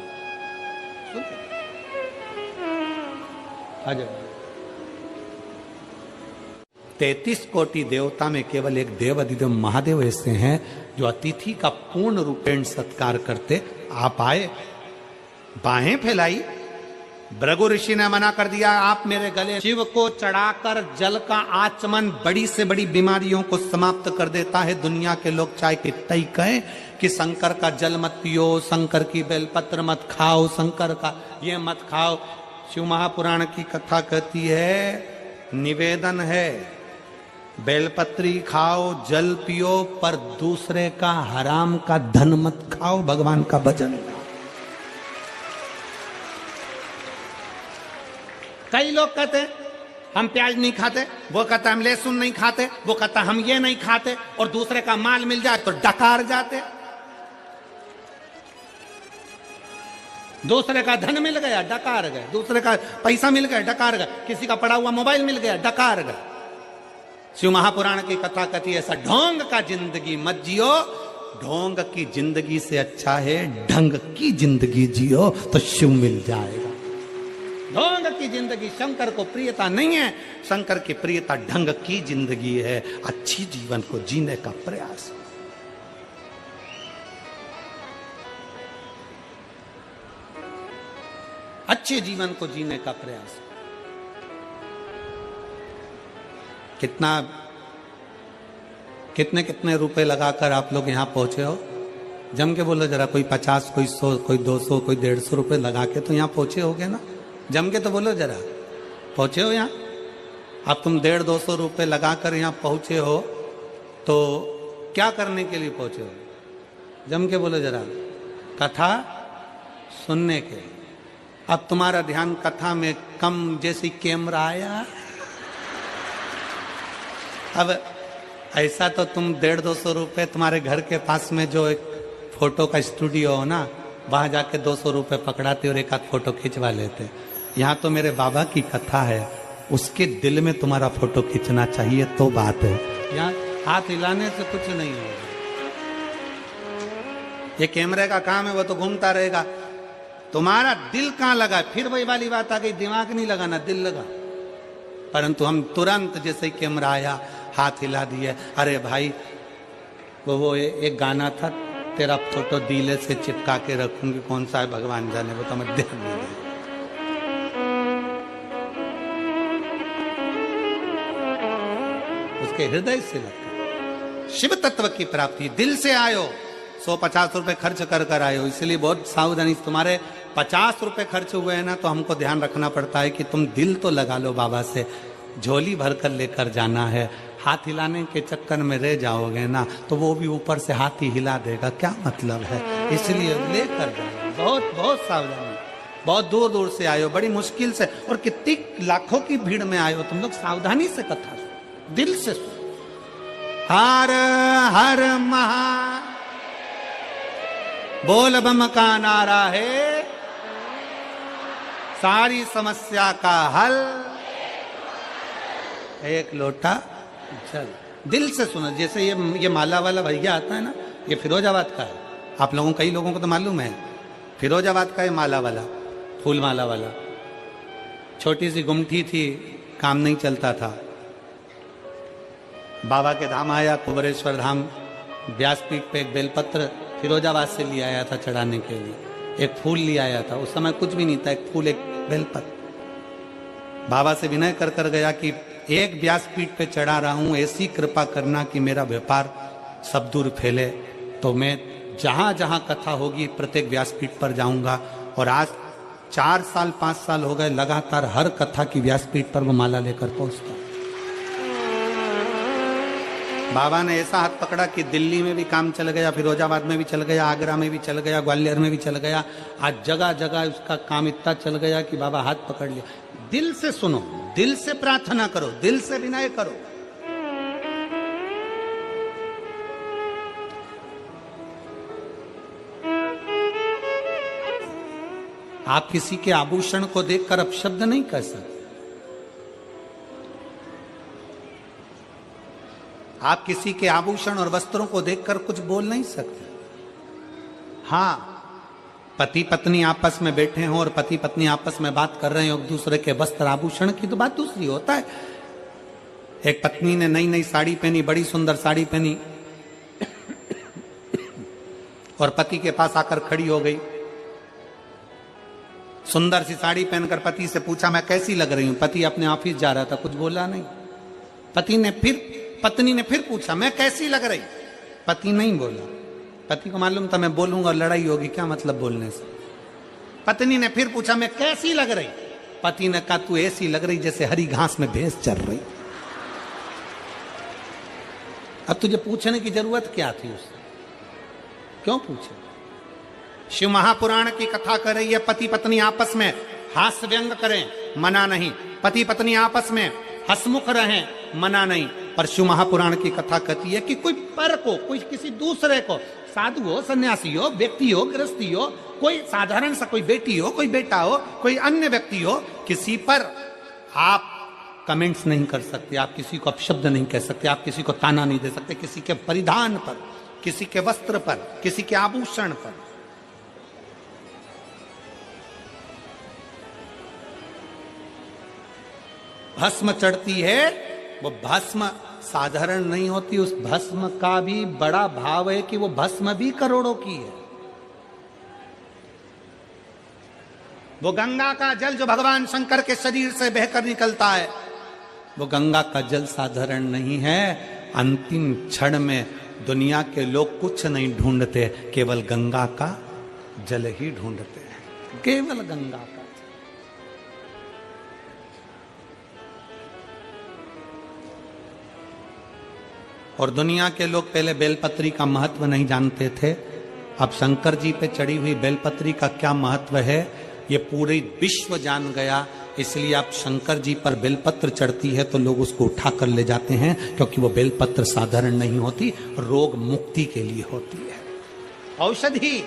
आ जाओ। 33 कोटि देवता में केवल एक देव अधिदेव महादेव ऐसे हैं जो अतिथि का पूर्ण रूपेण सत्कार करते। आप आए, बाहें फैलाई, भृगु ऋषि ने मना कर दिया, आप मेरे गले शिव को चढ़ाकर जल का आचमन बड़ी से बड़ी बीमारियों को समाप्त कर देता है। दुनिया के लोग चाहे कितना ही कहें कि शंकर का जल मत पियो, शंकर की बेलपत्र मत खाओ, शंकर का ये मत खाओ। शिव महापुराण की कथा कहती है, निवेदन है, बेलपत्री खाओ, जल पियो, पर दूसरे का हराम का धन मत खाओ, भगवान का भजन। कई लोग कहते हैं हम प्याज नहीं खाते, वो कहता हम लहसुन नहीं खाते, वो कहता हम ये नहीं खाते, और दूसरे का माल मिल जाए तो डकार जाते। दूसरे का धन मिल गया डकार गए, दूसरे का पैसा मिल गया डकार गए, किसी का पड़ा हुआ मोबाइल मिल गया डकार गए। शिव महापुराण की कथा कहती है ऐसा ढोंग का जिंदगी मत जियो, ढोंग की जिंदगी से अच्छा है ढंग की जिंदगी जियो तो शिव मिल जाएगा। ढोंग की जिंदगी शंकर को प्रियता नहीं है, शंकर की प्रियता ढंग की जिंदगी है, अच्छी जीवन को जीने का प्रयास। अच्छे जीवन को जीने का प्रयास। कितने कितने रुपए लगाकर आप लोग यहां पहुंचे हो? जम के बोलो जरा, कोई 50, कोई 100, कोई 200, कोई 150 रुपए लगा के तो यहां पहुंचे होगे ना? जम के तो बोलो जरा, पहुंचे हो यहां? अब तुम 150-200 रुपए लगाकर यहां पहुंचे हो तो क्या करने के लिए पहुंचे हो? जम के बोलो जरा, कथा सुनने के। अब तुम्हारा ध्यान कथा में कम, जैसी कैमरा आया। अब ऐसा तो तुम 150-200 रुपए, तुम्हारे घर के पास में जो एक फोटो का स्टूडियो हो ना, वहां जाके 200 रुपए पकड़ाते और एक आध फोटो खिंचवा लेते। यहाँ तो मेरे बाबा की कथा है, उसके दिल में तुम्हारा फोटो खींचना चाहिए तो बात है। यहाँ हाथ हिलाने से कुछ नहीं होगा। ये कैमरे का काम है, वो तो घूमता रहेगा। तुम्हारा दिल कहाँ लगा? फिर वही वाली बात आ गई, दिमाग नहीं लगाना, दिल लगा। परंतु हम तुरंत जैसे ही कैमरा आया हाथ हिला दिए। अरे भाई, वो एक गाना था, तेरा फोटो दिले से चिपका के रखूंगी, कौन सा है भगवान जाने, वो तो मैं ध्यान नहीं दिया। उसके हृदय से लगता। शिव तत्व की प्राप्ति दिल से आयो, 150 रुपए खर्च कर कर आयो, इसलिए बहुत सावधानी। तुम्हारे 50 रुपए खर्च हुए हैं ना, तो हमको ध्यान रखना पड़ता है कि तुम दिल तो लगा लो बाबा से, झोली भर कर लेकर जाना है। हाथ हिलाने के चक्कर में रह जाओगे ना तो वो भी ऊपर से हाथ ही हिला देगा, क्या मतलब है? इसलिए लेकर जाओ, बहुत बहुत सावधानी। बहुत दूर दूर से आयो, बड़ी मुश्किल से, और कितनी लाखों की भीड़ में आयो, तुम लोग सावधानी से कथा सुनो, दिल से सुनो। हर हर महा बोल बम का नारा है, सारी समस्या का हल एक लोटा जल। दिल से सुनो। जैसे ये माला वाला भैया आता है ना, ये फिरोजाबाद का है। आप लोगों, कई लोगों को तो मालूम है, फिरोजाबाद का है माला वाला, फूल माला वाला। छोटी सी गुमठी थी, काम नहीं चलता था। बाबा के धाम आया, कुबरेश्वर धाम, व्यासपीठ पे एक बेलपत्र फिरोजाबाद से ले आया था चढ़ाने के लिए। एक फूल ले आया था, उस समय कुछ भी नहीं था, एक फूल एक बेलपत्र। बाबा से विनय कर कर गया कि एक व्यासपीठ पे चढ़ा रहा हूं, ऐसी कृपा करना कि मेरा व्यापार सब दूर फैले। तो मैं जहां जहां कथा होगी प्रत्येक व्यासपीठ पर जाऊंगा। और आज 4 साल 5 साल हो गए लगातार हर कथा की व्यासपीठ पर वो माला लेकर पहुंचता। बाबा ने ऐसा हाथ पकड़ा कि दिल्ली में भी काम चल गया, फिरोजाबाद में भी चल गया, आगरा में भी चल गया, ग्वालियर में भी चल गया। आज जगह जगह उसका काम इतना चल गया कि बाबा हाथ पकड़ लिया। दिल से सुनो, दिल से प्रार्थना करो, दिल से विनय करो। आप किसी के आभूषण को देखकर अपशब्द नहीं कह सकते। आप किसी के आभूषण और वस्त्रों को देखकर कुछ बोल नहीं सकते। हाँ, पति पत्नी आपस में बैठे हों और पति पत्नी आपस में बात कर रहे हो एक दूसरे के वस्त्र आभूषण की, तो बात दूसरी होता है। एक पत्नी ने नई नई साड़ी पहनी, बड़ी सुंदर साड़ी पहनी, और पति के पास आकर खड़ी हो गई। सुंदर सी साड़ी पहनकर पति से पूछा मैं कैसी लग रही हूं। पति अपने ऑफिस जा रहा था, कुछ बोला नहीं। पत्नी ने फिर पूछा मैं कैसी लग रही। पति नहीं बोला। पति को मालूम था मैं बोलूंगा और लड़ाई होगी, क्या मतलब बोलने से। पत्नी ने फिर पूछा मैं कैसी लग रही। पति ने कहा तू ऐसी लग रही जैसे हरी घास में भैंस चल रही। अब तुझे पूछने की जरूरत क्या थी उससे, क्यों पूछे। शिव महापुराण की कथा कर रही है, पति पत्नी आपस में हास्य व्यंग करें, मना नहीं। पति पत्नी आपस में हसमुख रहें, मना नहीं। पर शिव महापुराण की कथा कहती है कि कोई पर को, कोई किसी दूसरे को, साधु हो, सन्यासी हो, व्यक्ति हो, गृहस्थी हो, कोई साधारण सा कोई बेटी हो, कोई बेटा हो, कोई अन्य व्यक्ति हो, किसी पर आप कमेंट्स नहीं कर सकते, आप किसी को अपशब्द नहीं कह सकते, आप किसी को ताना नहीं दे सकते, किसी के परिधान पर, किसी के वस्त्र पर, किसी के आभूषण पर। भस्म चढ़ती है, वो भस्म साधारण नहीं होती। उस भस्म का भी बड़ा भाव है कि वो भस्म भी करोड़ों की है। वो गंगा का जल जो भगवान शंकर के शरीर से बहकर निकलता है, वो गंगा का जल साधारण नहीं है। अंतिम क्षण में दुनिया के लोग कुछ नहीं ढूंढते, केवल गंगा का जल ही ढूंढते हैं, केवल गंगा का। और दुनिया के लोग पहले बेलपत्री का महत्व नहीं जानते थे। अब शंकर जी पे चढ़ी हुई बेलपत्री का क्या महत्व है ये पूरे विश्व जान गया। इसलिए अब शंकर जी पर बेलपत्र चढ़ती है तो लोग उसको उठा कर ले जाते हैं, क्योंकि वो बेलपत्र साधारण नहीं होती, रोग मुक्ति के लिए होती है, औषधि।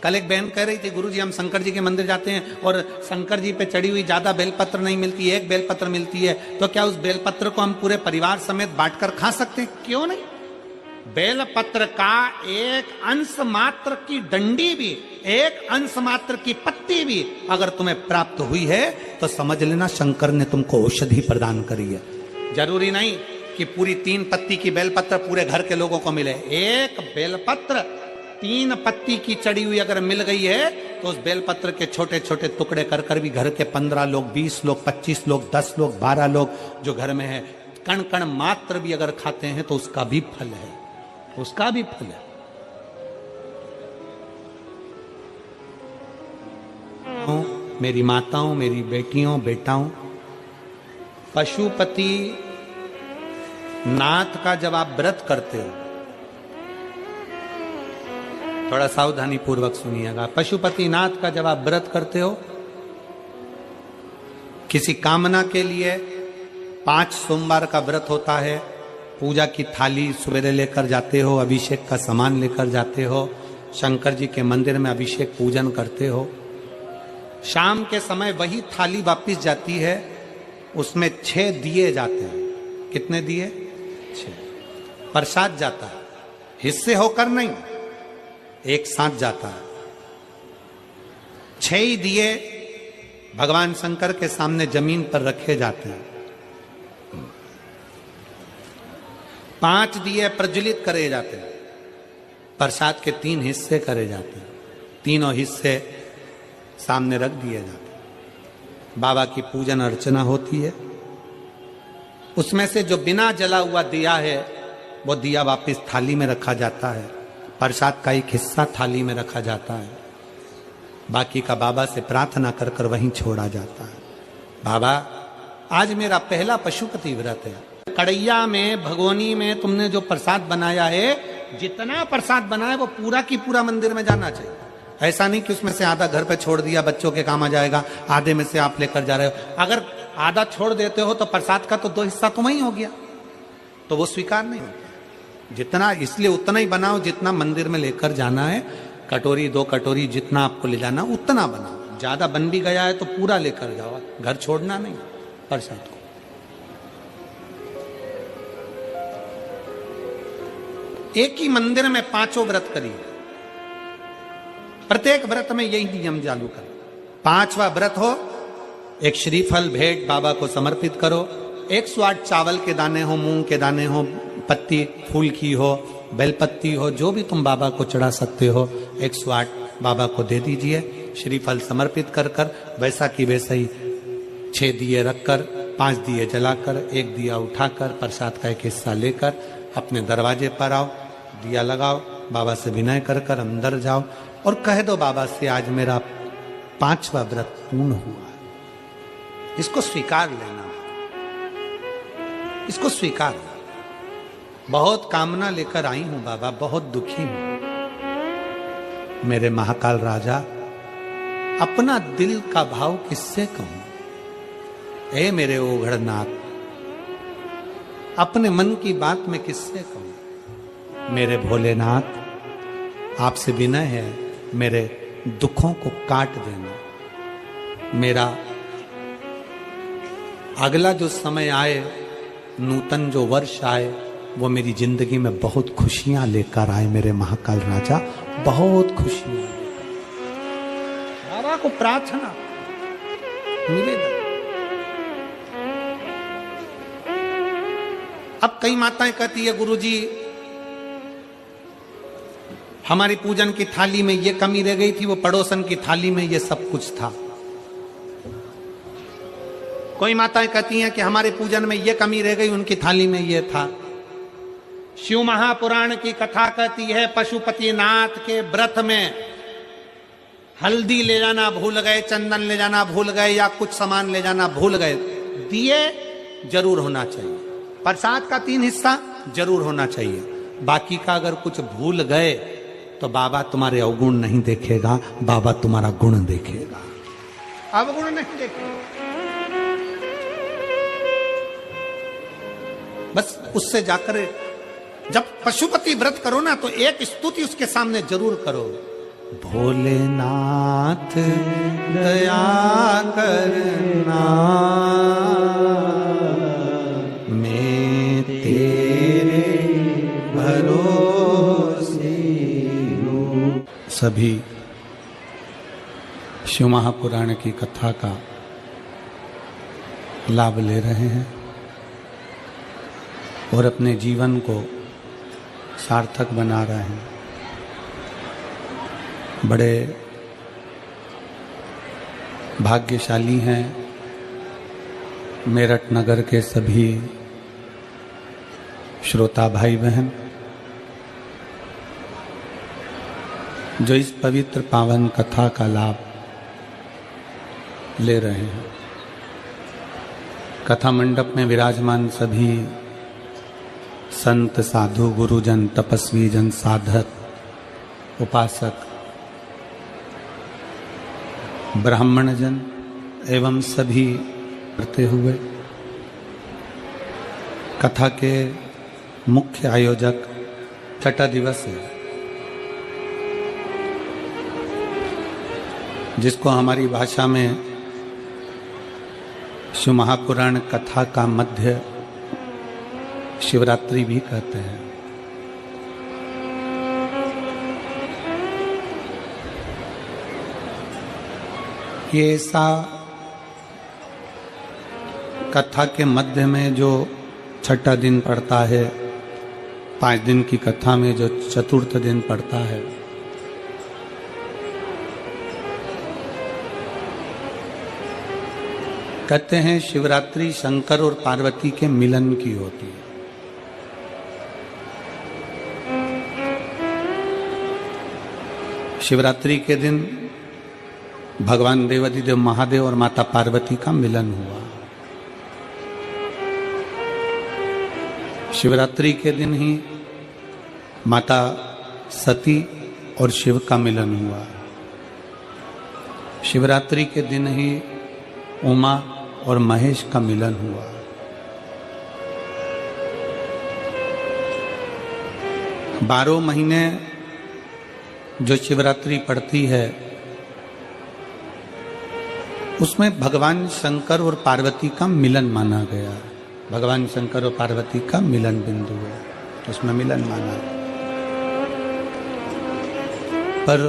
कल एक बहन कह रही थी गुरुजी हम शंकर जी के मंदिर जाते हैं और शंकर जी पे चढ़ी हुई ज्यादा बेलपत्र नहीं मिलती, एक बेलपत्र मिलती है, तो क्या उस बेलपत्र को हम पूरे परिवार समेत बांटकर खा सकते हैं? क्यों नहीं। बेलपत्र का एक अंश मात्र की डंडी भी, एक अंश मात्र की पत्ती भी अगर तुम्हें प्राप्त हुई है तो समझ लेना शंकर ने तुमको औषधि प्रदान करी है। जरूरी नहीं कि पूरी 3 पत्ती की बेलपत्र पूरे घर के लोगों को मिले। एक बेलपत्र 3 पत्ती की चढ़ी हुई अगर मिल गई है तो उस बेलपत्र के छोटे छोटे टुकड़े कर कर भी घर के 15 लोग, 20 लोग, 25 लोग, 10 लोग, 12 लोग जो घर में है, कण कण मात्र भी अगर खाते हैं तो उसका भी फल है, उसका भी फल है। मेरी माताओं, मेरी बेटियों, बेटाओं, पशुपति नाथ का जब आप व्रत करते हो, थोड़ा सावधानी पूर्वक सुनिएगा। पशुपति नाथ का जब आप व्रत करते हो, किसी कामना के लिए 5 सोमवार का व्रत होता है, पूजा की थाली सवेरे लेकर जाते हो, अभिषेक का सामान लेकर जाते हो, शंकर जी के मंदिर में अभिषेक पूजन करते हो। शाम के समय वही थाली वापिस जाती है, उसमें 6 दिए जाते हैं। कितने दिए? 6। प्रसाद जाता है, हिस्से होकर नहीं, एक साथ जाता है। 6 ही दिए भगवान शंकर के सामने जमीन पर रखे जाते हैं। 5 दिए प्रज्वलित करे जाते हैं। प्रसाद के 3 हिस्से करे जाते हैं, तीनों हिस्से सामने रख दिए जाते हैं। बाबा की पूजन अर्चना होती है। उसमें से जो बिना जला हुआ दिया है वो दिया वापस थाली में रखा जाता है। प्रसाद का एक हिस्सा थाली में रखा जाता है, बाकी का बाबा से प्रार्थना कर कर वहीं छोड़ा जाता है। बाबा आज मेरा पहला पशुपति व्रत है। कड़ैया में, भगोनी में तुमने जो प्रसाद बनाया है, जितना प्रसाद बनाया वो पूरा की पूरा मंदिर में जाना चाहिए। ऐसा नहीं कि उसमें से आधा घर पे छोड़ दिया, बच्चों के काम आ जाएगा, आधे में से आप लेकर जा रहे हो। अगर आधा छोड़ देते हो तो प्रसाद का तो 2 हिस्सा तुम ही हो गया, तो वो स्वीकार नहीं होता। जितना, इसलिए उतना ही बनाओ जितना मंदिर में लेकर जाना है। कटोरी 2 कटोरी जितना आपको ले जाना उतना बनाओ। ज्यादा बन भी गया है तो पूरा लेकर जाओ, घर छोड़ना नहीं प्रसाद को। एक ही मंदिर में 5 व्रत करिए, प्रत्येक व्रत में यही नियम चालू कर। 5वां व्रत हो, एक श्रीफल भेंट बाबा को समर्पित करो, 108 चावल के दाने हो, मूंग के दाने हो, पत्ती फूल की हो, बेलपत्ती हो, जो भी तुम बाबा को चढ़ा सकते हो, 108 बाबा को दे दीजिए। श्रीफल समर्पित कर कर वैसा की वैसा ही 6 दिए रखकर, 5 दिए जलाकर, 1 दिया उठाकर, प्रसाद का एक हिस्सा लेकर अपने दरवाजे पर आओ, दिया लगाओ, बाबा से विनय कर कर अंदर जाओ और कह दो बाबा से आज मेरा 5वां व्रत पूर्ण हुआ। इसको स्वीकार लेना, इसको स्वीकार। बहुत कामना लेकर आई हूं बाबा, बहुत दुखी हूं। मेरे महाकाल राजा, अपना दिल का भाव किससे कहूं? ए मेरे ओघड़नाथ, अपने मन की बात में किससे कहूं? मेरे भोलेनाथ, आपसे विनय है, मेरे दुखों को काट देना। मेरा अगला जो समय आए, नूतन जो वर्ष आए, वो मेरी जिंदगी में बहुत खुशियां लेकर आए। मेरे महाकाल राजा, बहुत खुशियां। बाबा को प्रार्थना मिलेगा। अब कई माताएं कहती है गुरुजी, हमारी पूजन की थाली में ये कमी रह गई थी, वो पड़ोसन की थाली में ये सब कुछ था। कोई माताएं कहती हैं कि हमारे पूजन में ये कमी रह गई, उनकी थाली में ये था। शिव महापुराण की कथा कहती है, पशुपतिनाथ के व्रत में हल्दी ले जाना भूल गए, चंदन ले जाना भूल गए, या कुछ सामान ले जाना भूल गए, दिए जरूर होना चाहिए। प्रसाद का 3 हिस्सा जरूर होना चाहिए। बाकी का अगर कुछ भूल गए तो बाबा तुम्हारे अवगुण नहीं देखेगा, बाबा तुम्हारा गुण देखेगा, अवगुण नहीं देखेगा। बस उससे जाकर जब पशुपति व्रत करो ना, तो एक स्तुति उसके सामने जरूर करो। भोलेनाथ दया करना, मैं तेरे भरोसे हूँ। सभी शिव महापुराण की कथा का लाभ ले रहे हैं और अपने जीवन को सार्थक बना रहे हैं। बड़े भाग्यशाली हैं मेरठ नगर के सभी श्रोता भाई बहन, जो इस पवित्र पावन कथा का लाभ ले रहे हैं। कथा मंडप में विराजमान सभी संत, साधु, गुरुजन, तपस्वी जन, साधक, उपासक, ब्राह्मण जन एवं सभी करते हुए कथा के मुख्य आयोजक छठा दिवस है, जिसको हमारी भाषा में शिव महापुराण कथा का मध्य शिवरात्रि भी कहते हैं। ये ऐसा कथा के मध्य में जो छठा दिन पड़ता है, 5 दिन की कथा में जो चतुर्थ दिन पड़ता है, कहते हैं शिवरात्रि शंकर और पार्वती के मिलन की होती है। शिवरात्रि के दिन भगवान देवाधिदेव महादेव और माता पार्वती का मिलन हुआ। शिवरात्रि के दिन ही माता सती और शिव का मिलन हुआ। शिवरात्रि के दिन ही उमा और महेश का मिलन हुआ। बारह महीने जो शिवरात्रि पड़ती है, उसमें भगवान शंकर और पार्वती का मिलन माना गया। भगवान शंकर और पार्वती का मिलन बिंदु है, उसमें मिलन माना। पर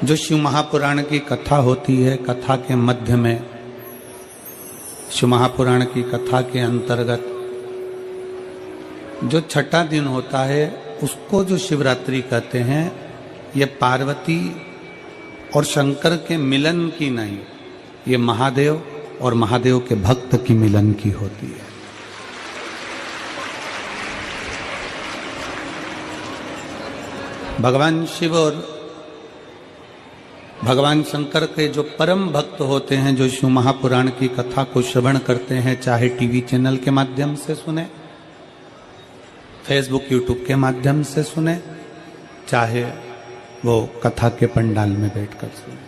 जो शिव महापुराण की कथा होती है, कथा के मध्य में शिव महापुराण की कथा के अंतर्गत जो छठा दिन होता है उसको जो शिवरात्रि कहते हैं, ये पार्वती और शंकर के मिलन की नहीं, ये महादेव और महादेव के भक्त की मिलन की होती है। भगवान शिव और भगवान शंकर के जो परम भक्त होते हैं, जो शिव महापुराण की कथा को श्रवण करते हैं, चाहे टीवी चैनल के माध्यम से सुने, फेसबुक यूट्यूब के माध्यम से सुने, चाहे वो कथा के पंडाल में बैठकर सुने,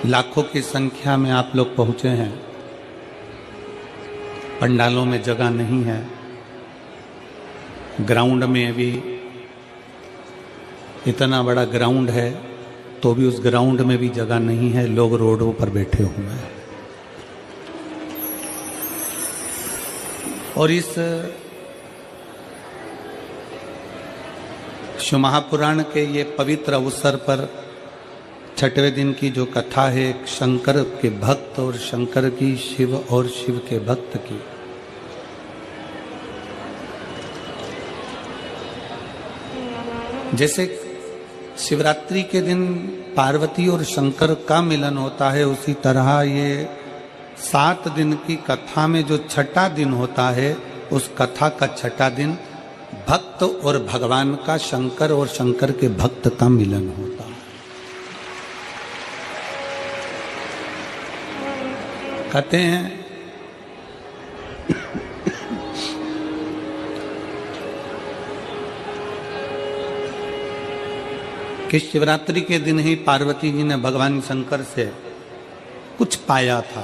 लाखों की संख्या में आप लोग पहुंचे हैं। पंडालों में जगह नहीं है, ग्राउंड में भी इतना बड़ा ग्राउंड है तो भी उस ग्राउंड में भी जगह नहीं है, लोग रोडों पर बैठे हुए हैं। और इस शिव महापुराण के ये पवित्र अवसर पर छठवें दिन की जो कथा है, शंकर के भक्त और शंकर की, शिव और शिव के भक्त की, जैसे शिवरात्रि के दिन पार्वती और शंकर का मिलन होता है, उसी तरह ये 7 दिन की कथा में जो छठा दिन होता है, उस कथा का छठा दिन भक्त और भगवान का, शंकर और शंकर के भक्त का मिलन होता है। कहते हैं कि शिवरात्रि के दिन ही पार्वती जी ने भगवान शंकर से कुछ पाया था।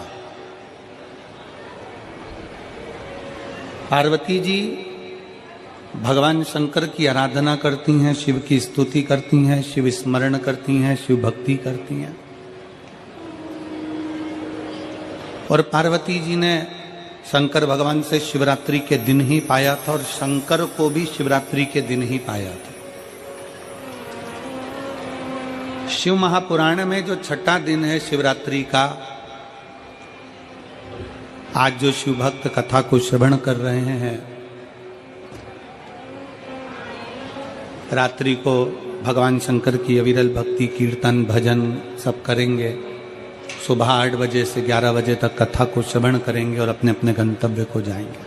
पार्वती जी भगवान शंकर की आराधना करती हैं, शिव की स्तुति करती हैं, शिव स्मरण करती हैं, शिव भक्ति करती हैं। और पार्वती जी ने शंकर भगवान से शिवरात्रि के दिन ही पाया था और शंकर को भी शिवरात्रि के दिन ही पाया था। शिव महापुराण में जो छठा दिन है शिवरात्रि का, आज जो शिव भक्त कथा को श्रवण कर रहे हैं, रात्रि को भगवान शंकर की अविरल भक्ति, कीर्तन, भजन सब करेंगे। सुबह 8 बजे से 11 बजे तक कथा को श्रवण करेंगे और अपने अपने गंतव्य को जाएंगे।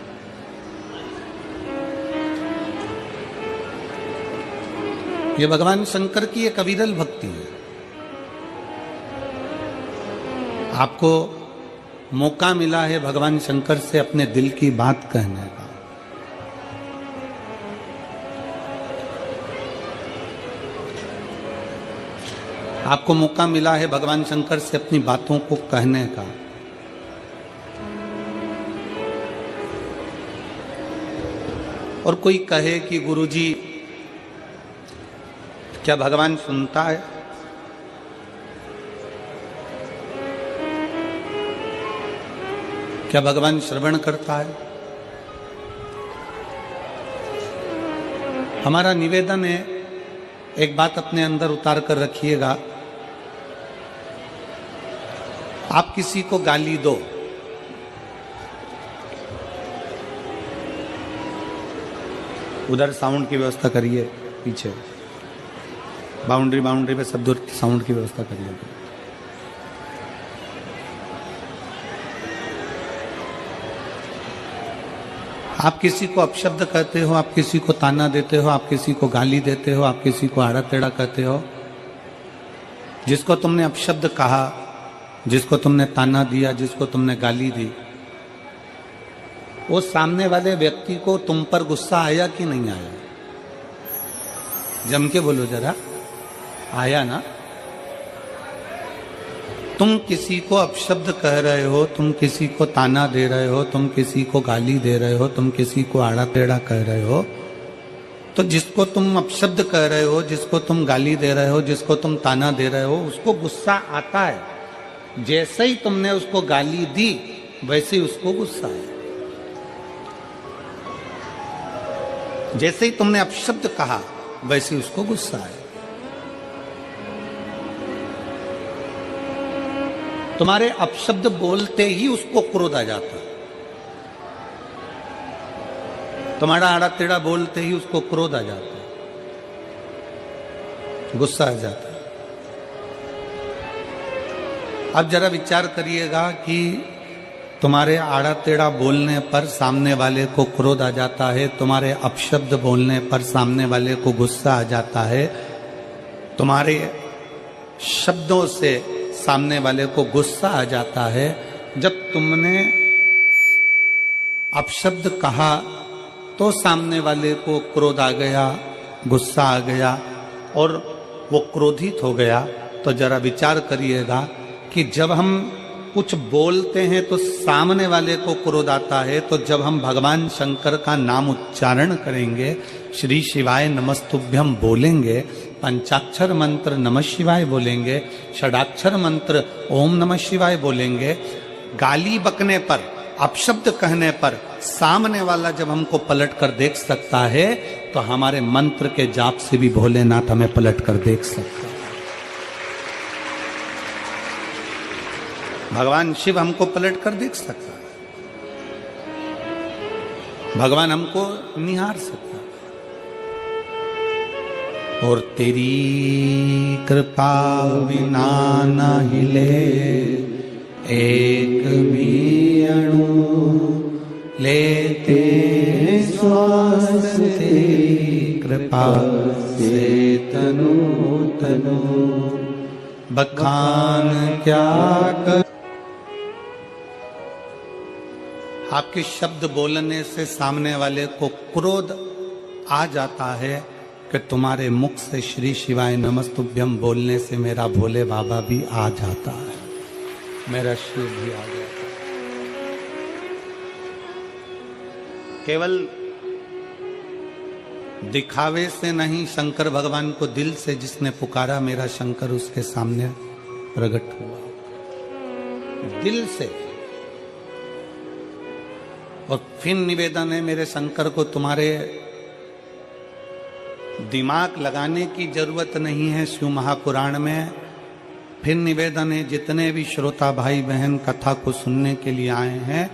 ये भगवान शंकर की एक अविरल भक्ति है। आपको मौका मिला है भगवान शंकर से अपने दिल की बात कहने का। आपको मौका मिला है भगवान शंकर से अपनी बातों को कहने का। और कोई कहे कि गुरुजी क्या भगवान सुनता है? क्या भगवान श्रवण करता है? हमारा निवेदन है, एक बात अपने अंदर उतार कर रखिएगा। आप किसी को गाली दो, उधर साउंड की व्यवस्था करिए, पीछे बाउंड्री पे सब दूर साउंड की व्यवस्था करिए। आप किसी को अपशब्द कहते हो, आप किसी को ताना देते हो, आप किसी को गाली देते हो, आप किसी को आड़ा टेढ़ा कहते हो, जिसको तुमने अपशब्द कहा, जिसको तुमने ताना दिया, जिसको तुमने गाली दी, वो सामने वाले व्यक्ति को तुम पर गुस्सा आया कि नहीं आया? जम के बोलो जरा, आया ना? तुम किसी को अपशब्द कह रहे हो, तुम किसी को ताना दे रहे हो, तुम किसी को गाली दे रहे हो, तुम किसी को आड़ा टेढ़ा कह रहे हो, तो जिसको तुम अपशब्द कह रहे हो, जिसको तुम गाली दे रहे हो, जिसको तुम ताना दे रहे हो, उसको गुस्सा आता है। जैसे ही तुमने उसको गाली दी, वैसे ही उसको गुस्सा है। जैसे ही तुमने अपशब्द कहा वैसे ही उसको गुस्सा आया। तुम्हारे अपशब्द बोलते ही उसको क्रोध आ जाता है। तुम्हारा आड़ा टेढ़ा बोलते ही उसको क्रोध आ जाता है, गुस्सा आ जाता है। अब जरा विचार करिएगा कि तुम्हारे आड़ा टेढ़ा बोलने पर सामने वाले को क्रोध आ जाता है, तुम्हारे अपशब्द बोलने पर सामने वाले को गुस्सा आ जाता है, तुम्हारे शब्दों से सामने वाले को गुस्सा आ जाता है। जब तुमने अपशब्द कहा तो सामने वाले को क्रोध आ गया, गुस्सा आ गया और वो क्रोधित हो गया। तो जरा विचार करिएगा कि जब हम कुछ बोलते हैं तो सामने वाले को क्रोध आता है, तो जब हम भगवान शंकर का नाम उच्चारण करेंगे, श्री शिवाय नमस्तुभ्यम बोलेंगे, पंचाक्षर मंत्र नमः शिवाय बोलेंगे, षडाक्षर मंत्र ओम नमः शिवाय बोलेंगे, गाली बकने पर, अपशब्द कहने पर सामने वाला जब हमको पलट कर देख सकता है, तो हमारे मंत्र के जाप से भी भोलेनाथ हमें पलट कर देख सकता है। भगवान शिव हमको पलट कर देख सकता है, भगवान हमको निहार सकता है। और तेरी कृपा बिना न हिले एक भी अणु, लेते श्वास तेरी कृपा से तनु तनु, बखान क्या कर। आपके शब्द बोलने से सामने वाले को क्रोध आ जाता है कि तुम्हारे मुख से श्री शिवाय नमस्तुभ्यम बोलने से मेरा भोले बाबा भी आ जाता है, मेरा शिव भी आ जाता है। केवल दिखावे से नहीं, शंकर भगवान को दिल से जिसने पुकारा, मेरा शंकर उसके सामने प्रकट हुआ दिल से। और फिर निवेदन है मेरे शंकर को, तुम्हारे दिमाग लगाने की जरूरत नहीं है शिव महापुराण में। फिर निवेदन है जितने भी श्रोता भाई बहन कथा को सुनने के लिए आए हैं,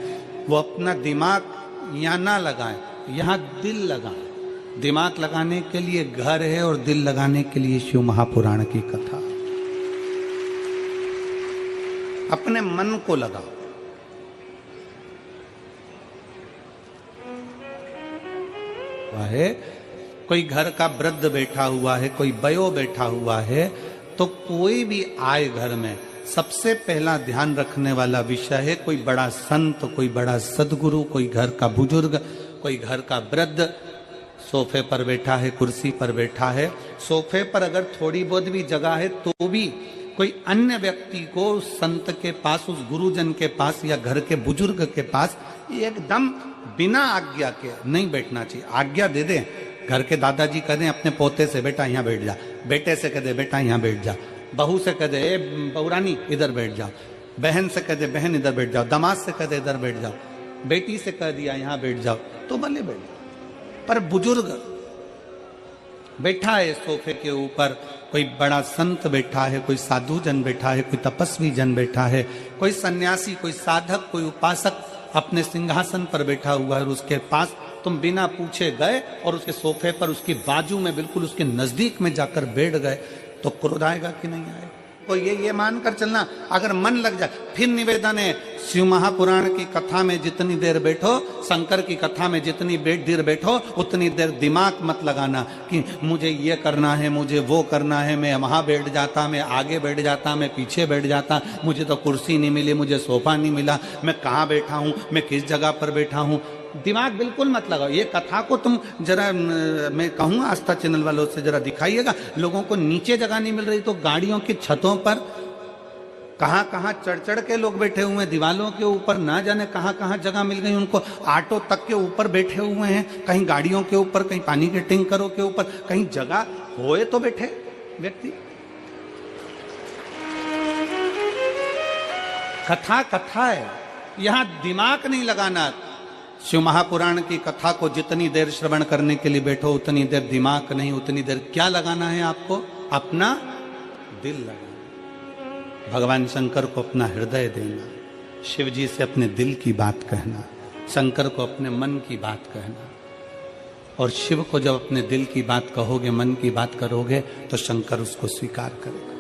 वो अपना दिमाग यहाँ ना लगाएं, यहाँ दिल लगाएं। दिमाग लगाने के लिए घर है और दिल लगाने के लिए शिव महापुराण की कथा। अपने मन को लगाओ। है कोई घर का वृद्ध बैठा हुआ है, कोई बयो बैठा हुआ है, तो कोई भी आए घर में, सबसे पहला ध्यान रखने वाला विषय है कोई बड़ा संत, कोई बड़ा सदगुरु, कोई घर का बुजुर्ग, कोई घर का वृद्ध सोफे पर बैठा है, कुर्सी पर बैठा है। सोफे पर अगर थोड़ी बहुत भी जगह है तो भी कोई अन्य व्यक्ति को उस संत के पास, उस गुरुजन के पास या घर के बुजुर्ग के पास एकदम बिना आज्ञा के नहीं बैठना चाहिए। आज्ञा दे दें, घर के दादाजी कह दें अपने पोते से बेटा यहाँ बैठ जा, बेटे से कह दे बेटा यहाँ बैठ जा, बहू से कह दे ए बहुरानी इधर बैठ जाओ, बहन से कह दे बहन इधर बैठ जाओ, दामाद से कह दे इधर बैठ जाओ, बेटी से कह दिया यहाँ बैठ जाओ, तो भले बैठ जाओ। पर बुजुर्ग बैठा है सोफे के ऊपर, कोई बड़ा संत बैठा है, कोई साधु जन बैठा है, कोई तपस्वी जन बैठा है, कोई सन्यासी, कोई साधक, कोई उपासक अपने सिंहासन पर बैठा हुआ है, और उसके पास तुम बिना पूछे गए और उसके सोफे पर उसकी बाजू में बिल्कुल उसके नजदीक में जाकर बैठ गए, तो क्रोध आएगा कि नहीं आएगा? तो ये मानकर चलना, अगर मन लग जाए। फिर निवेदन है शिव महापुराण की कथा में जितनी देर बैठो, शंकर की कथा में जितनी देर बैठो, उतनी देर दिमाग मत लगाना कि मुझे ये करना है, मुझे वो करना है, मैं वहां बैठ जाता, मैं आगे बैठ जाता, मैं पीछे बैठ जाता, मुझे तो कुर्सी नहीं मिली, मुझे सोफा नहीं मिला, मैं कहाँ बैठा हूँ, मैं किस जगह पर बैठा हूँ। दिमाग बिल्कुल मत लगाओ। ये कथा को तुम जरा, मैं कहूँ आस्था चैनल वालों से जरा दिखाइएगा, लोगों को नीचे जगह नहीं मिल रही तो गाड़ियों की छतों पर कहाँ कहाँ चढ़ चढ़ के लोग बैठे हुए हैं, दीवालों के ऊपर ना जाने कहाँ कहाँ जगह मिल गई उनको, ऑटो तक के ऊपर बैठे हुए हैं, कहीं गाड़ियों के ऊपर, कहीं पानी के टैंकरों के ऊपर, कहीं जगह होए तो बैठे व्यक्ति। कथा कथा है, यहां दिमाग नहीं लगाना। शिव महापुराण की कथा को जितनी देर श्रवण करने के लिए बैठो उतनी देर दिमाग नहीं, उतनी देर क्या लगाना है आपको? अपना दिल लगाना। भगवान शंकर को अपना हृदय देना, शिव जी से अपने दिल की बात कहना, शंकर को अपने मन की बात कहना। और शिव को जब अपने दिल की बात कहोगे, मन की बात करोगे, तो शंकर उसको स्वीकार करेगा।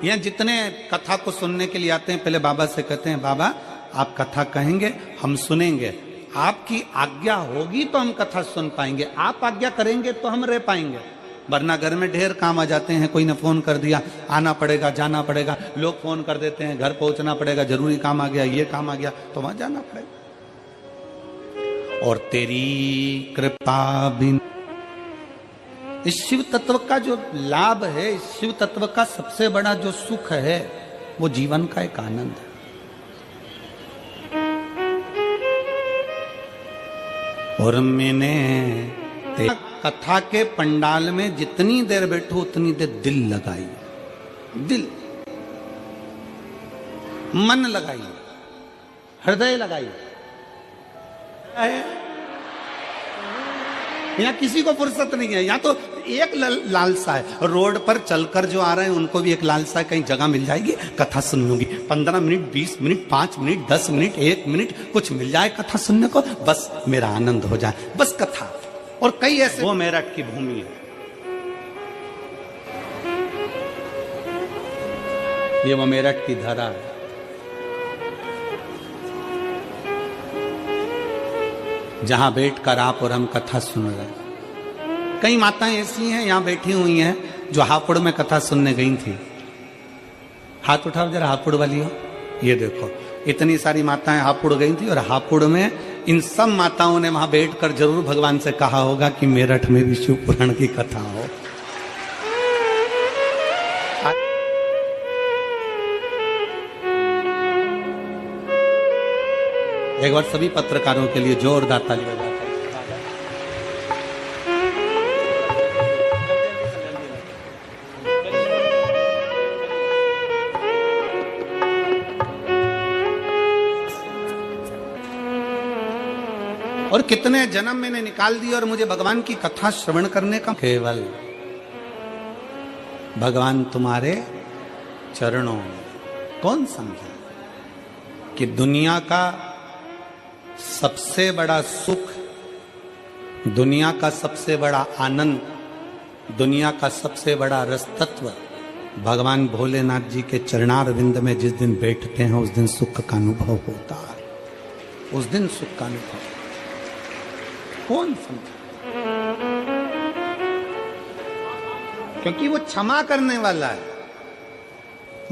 यह जितने कथा को सुनने के लिए आते हैं, पहले बाबा से कहते हैं, बाबा आप कथा कहेंगे, हम सुनेंगे, आपकी आज्ञा होगी तो हम कथा सुन पाएंगे, आप आज्ञा करेंगे तो हम रह पाएंगे। वरना घर में ढेर काम आ जाते हैं, कोई ने फोन कर दिया, आना पड़ेगा, जाना पड़ेगा, लोग फोन कर देते हैं, घर पहुंचना पड़ेगा, जरूरी काम आ गया, ये काम आ गया, तो वहां जाना पड़ेगा। और तेरी कृपा बिन, इस शिव तत्व का जो लाभ है, इस शिव तत्व का सबसे बड़ा जो सुख है, वो जीवन का एक आनंद है। और मैंने कथा के पंडाल में जितनी देर बैठो उतनी देर दिल लगाइए, दिल, मन लगाइए, हृदय लगाइए। यहाँ किसी को फुर्सत नहीं है, यहाँ तो एक लालसा है। रोड पर चलकर जो आ रहे हैं उनको भी एक लालसा है, कहीं जगह मिल जाएगी, कथा सुन लूंगी, 15 minute, 20 minute, 5 minute, 10 minute, 1 minute, कुछ मिल जाए कथा सुनने को, बस मेरा आनंद हो जाए, बस कथा। और कई ऐसे, वो मेरठ की भूमि है, ये वो मेरठ की धरा है, जहां बैठकर आप और हम कथा सुन रहे हैं। कई माताएं ऐसी हैं यहां बैठी हुई हैं जो हापुड़ में कथा सुनने गई थी। हाथ उठाओ जरा, हापुड़ वाली हो। ये देखो, इतनी सारी माताएं हापुड़ गई थी, और हापुड़ में इन सब माताओं ने वहां बैठकर जरूर भगवान से कहा होगा कि मेरठ में भी शिव पुराण की कथा हो। एक बार सभी पत्रकारों के लिए जोरदार ताली बजाते हैं। और कितने जन्म मैंने निकाल दिए और मुझे भगवान की कथा श्रवण करने का, केवल भगवान तुम्हारे चरणों में। कौन समझा कि दुनिया का सबसे बड़ा सुख, दुनिया का सबसे बड़ा आनंद, दुनिया का सबसे बड़ा रसतत्व भगवान भोलेनाथ जी के चरणारविंद में जिस दिन बैठते हैं, उस दिन सुख का अनुभव होता है। उस दिन सुख का अनुभव कौन समझा? क्योंकि वो क्षमा करने वाला है,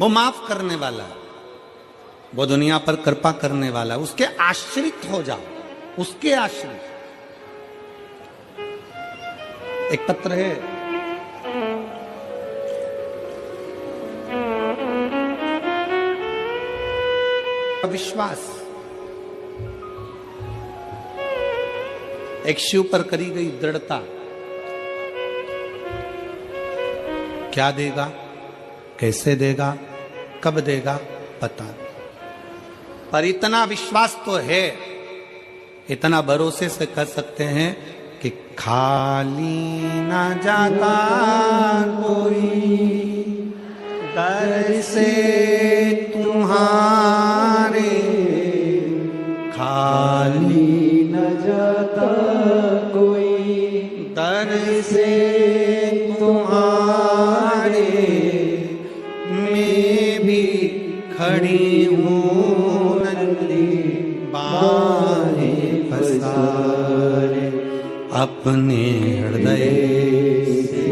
वो माफ करने वाला है, वो दुनिया पर कृपा करने वाला है। उसके आश्रित हो जाओ, उसके आश्रित। एक पत्र है, विश्वास, एक शिव पर करी गई दृढ़ता क्या देगा, कैसे देगा, कब देगा, पता नहीं, पर इतना विश्वास तो है, इतना भरोसे से कर सकते हैं कि खाली ना जाता कोई दर से तुम्हारे, खाली न जाता कोई दर से तुम्हारे, मैं भी खड़ी हूँ नंदी बाहें पसारे, अपने हृदय से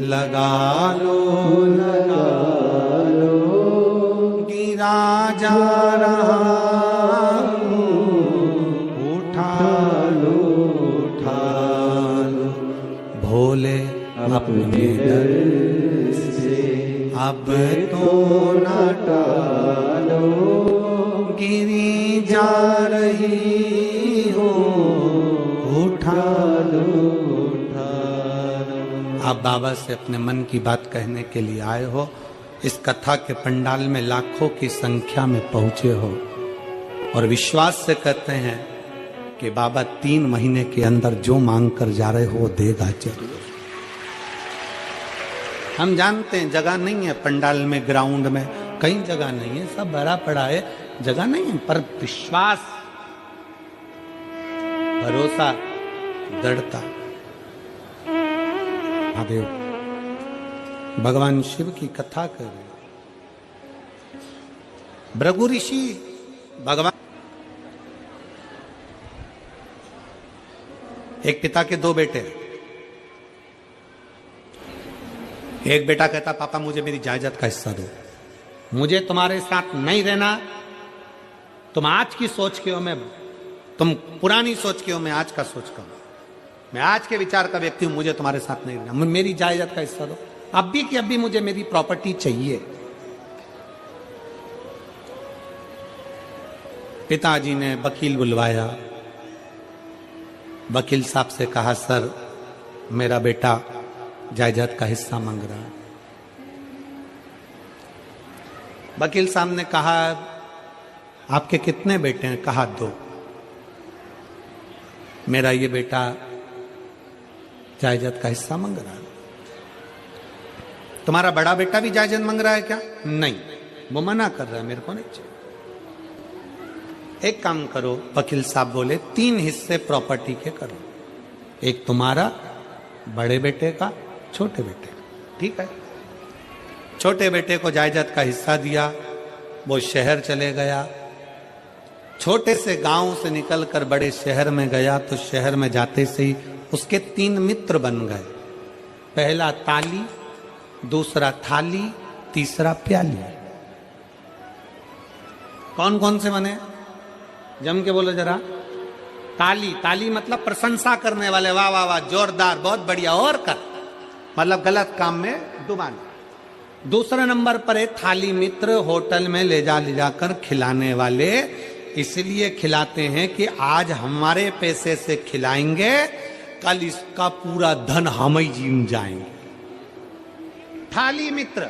लगा लो, लगा लो, गिरा जा रहा हूँ, उठा लो, उठा लो, भोले अपने दर से अब तो न टालो, गिरी जा रही हो, उठा लो, उठा लो। आप बाबा से अपने मन की बात कहने के लिए आए हो, इस कथा के पंडाल में लाखों की संख्या में पहुंचे हो, और विश्वास से कहते हैं कि बाबा 3 महीने के अंदर जो मांग कर जा रहे हो वो देगा जरूर। हम जानते हैं जगह नहीं है पंडाल में, ग्राउंड में, कहीं जगह नहीं है, सब भरा पड़ा है, जगह नहीं है, पर विश्वास, भरोसा, दृढ़ता। महादेव भगवान शिव की कथा कर रहे, भृगु ऋषि भगवान, एक पिता के 2 बेटे, एक बेटा कहता पापा मुझे मेरी जायदाद का हिस्सा दो, मुझे तुम्हारे साथ नहीं रहना, तुम आज की सोच के हो, मैं तुम पुरानी सोच के हो, मैं आज का सोच का हूं, मैं आज के विचार का व्यक्ति हूं, मुझे तुम्हारे साथ नहीं रहना, मेरी जायदाद का हिस्सा दो, अब भी कि अब भी मुझे मेरी प्रॉपर्टी चाहिए। पिताजी ने वकील बुलवाया, वकील साहब से कहा सर मेरा बेटा जायदाद का हिस्सा मांग रहा है। वकील साहब ने कहा आपके कितने बेटे हैं? कहा 2। मेरा ये बेटा जायदाद का हिस्सा मांग रहा है। तुम्हारा बड़ा बेटा भी जायदाद मांग रहा है क्या? नहीं, वो मना कर रहा है, मेरे को नहीं चाहिए। एक काम करो, वकील साहब बोले 3 हिस्से प्रॉपर्टी के करो, एक तुम्हारा, बड़े बेटे का, छोटे बेटे का। ठीक है, छोटे बेटे को जायदाद का हिस्सा दिया, वो शहर चले गया, छोटे से गांव से निकलकर बड़े शहर में गया, तो शहर में जाते से ही उसके 3 मित्र बन गए, पहला ताली, दूसरा थाली, तीसरा प्याली। कौन कौन से बने? जम के बोलो जरा। ताली, ताली मतलब प्रशंसा करने वाले, वाह वाह वाह, जोरदार, बहुत बढ़िया, और कर, मतलब गलत काम में डुबाना। दूसरे नंबर पर है थाली मित्र, होटल में ले जाकर खिलाने वाले, इसलिए खिलाते हैं कि आज हमारे पैसे से खिलाएंगे, कल इसका पूरा धन हम ही जीम जाएंगे, थाली मित्र।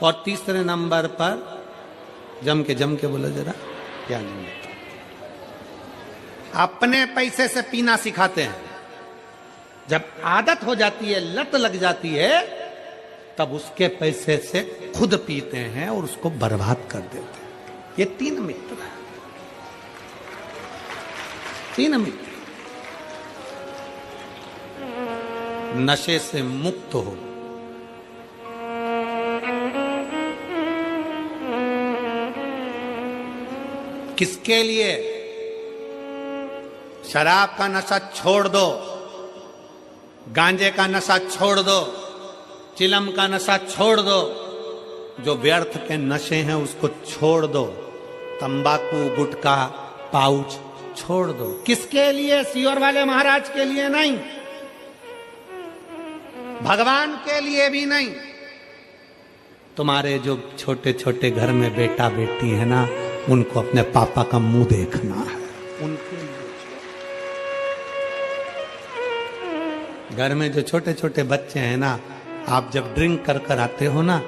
और तीसरे नंबर पर जम के बोलो जरा, क्या नहीं, अपने पैसे से पीना सिखाते हैं। जब आदत हो जाती है, लत लग जाती है, तब उसके पैसे से खुद पीते हैं और उसको बर्बाद कर देते हैं। ये 3 मित्र हैं, 3 मित्र। नशे से मुक्त हो, किसके लिए? शराब का नशा छोड़ दो, गांजे का नशा छोड़ दो, चिलम का नशा छोड़ दो, जो व्यर्थ के नशे हैं उसको छोड़ दो, तंबाकू, गुटखा, पाउच छोड़ दो। किसके लिए? सियोर वाले महाराज के लिए नहीं, भगवान के लिए भी नहीं। तुम्हारे जो छोटे छोटे घर में बेटा बेटी है ना, उनको अपने पापा का मुंह देखना है, उनके लिए। घर में जो छोटे छोटे बच्चे हैं ना, आप जब ड्रिंक कर आते हो ना,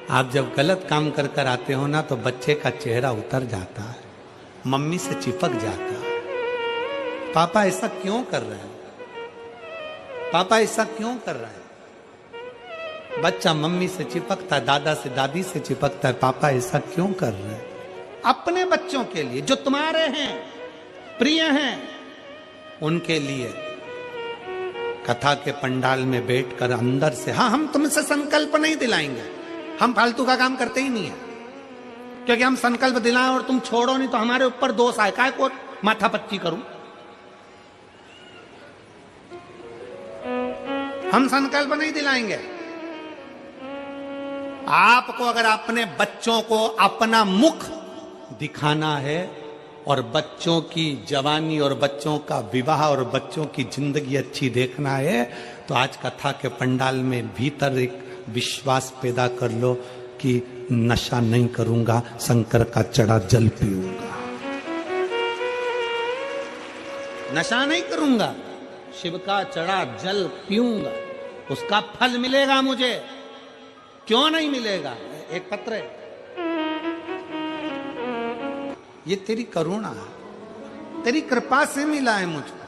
आप जब गलत काम कर आते हो ना, तो बच्चे का चेहरा उतर जाता है, मम्मी से चिपक जाता है। पापा ऐसा क्यों कर रहे हैं? पापा ऐसा क्यों कर रहे हैं? बच्चा मम्मी से चिपकता है, दादा से, दादी से चिपकता है, पापा ऐसा क्यों कर रहे हैं? अपने बच्चों के लिए, जो तुम्हारे हैं, प्रिय हैं, उनके लिए। कथा के पंडाल में बैठकर अंदर से, हाँ, हम तुमसे संकल्प नहीं दिलाएंगे, हम फालतू का काम करते ही नहीं है, क्योंकि हम संकल्प दिलाएं और तुम छोड़ो नहीं तो हमारे ऊपर दोष आए, काय को माथा पच्ची करूं। हम संकल्प नहीं दिलाएंगे। आपको अगर अपने बच्चों को अपना मुख दिखाना है और बच्चों की जवानी और बच्चों का विवाह और बच्चों की जिंदगी अच्छी देखना है, तो आज कथा के पंडाल में भीतर एक विश्वास पैदा कर लो कि नशा नहीं करूंगा, शंकर का चढ़ा जल पीऊंगा, नशा नहीं करूंगा, शिव का चढ़ा जल पीऊंगा, उसका फल मिलेगा मुझे। क्यों नहीं मिलेगा? एक पत्र है, ये तेरी करुणा है। तेरी कृपा से मिला है मुझको।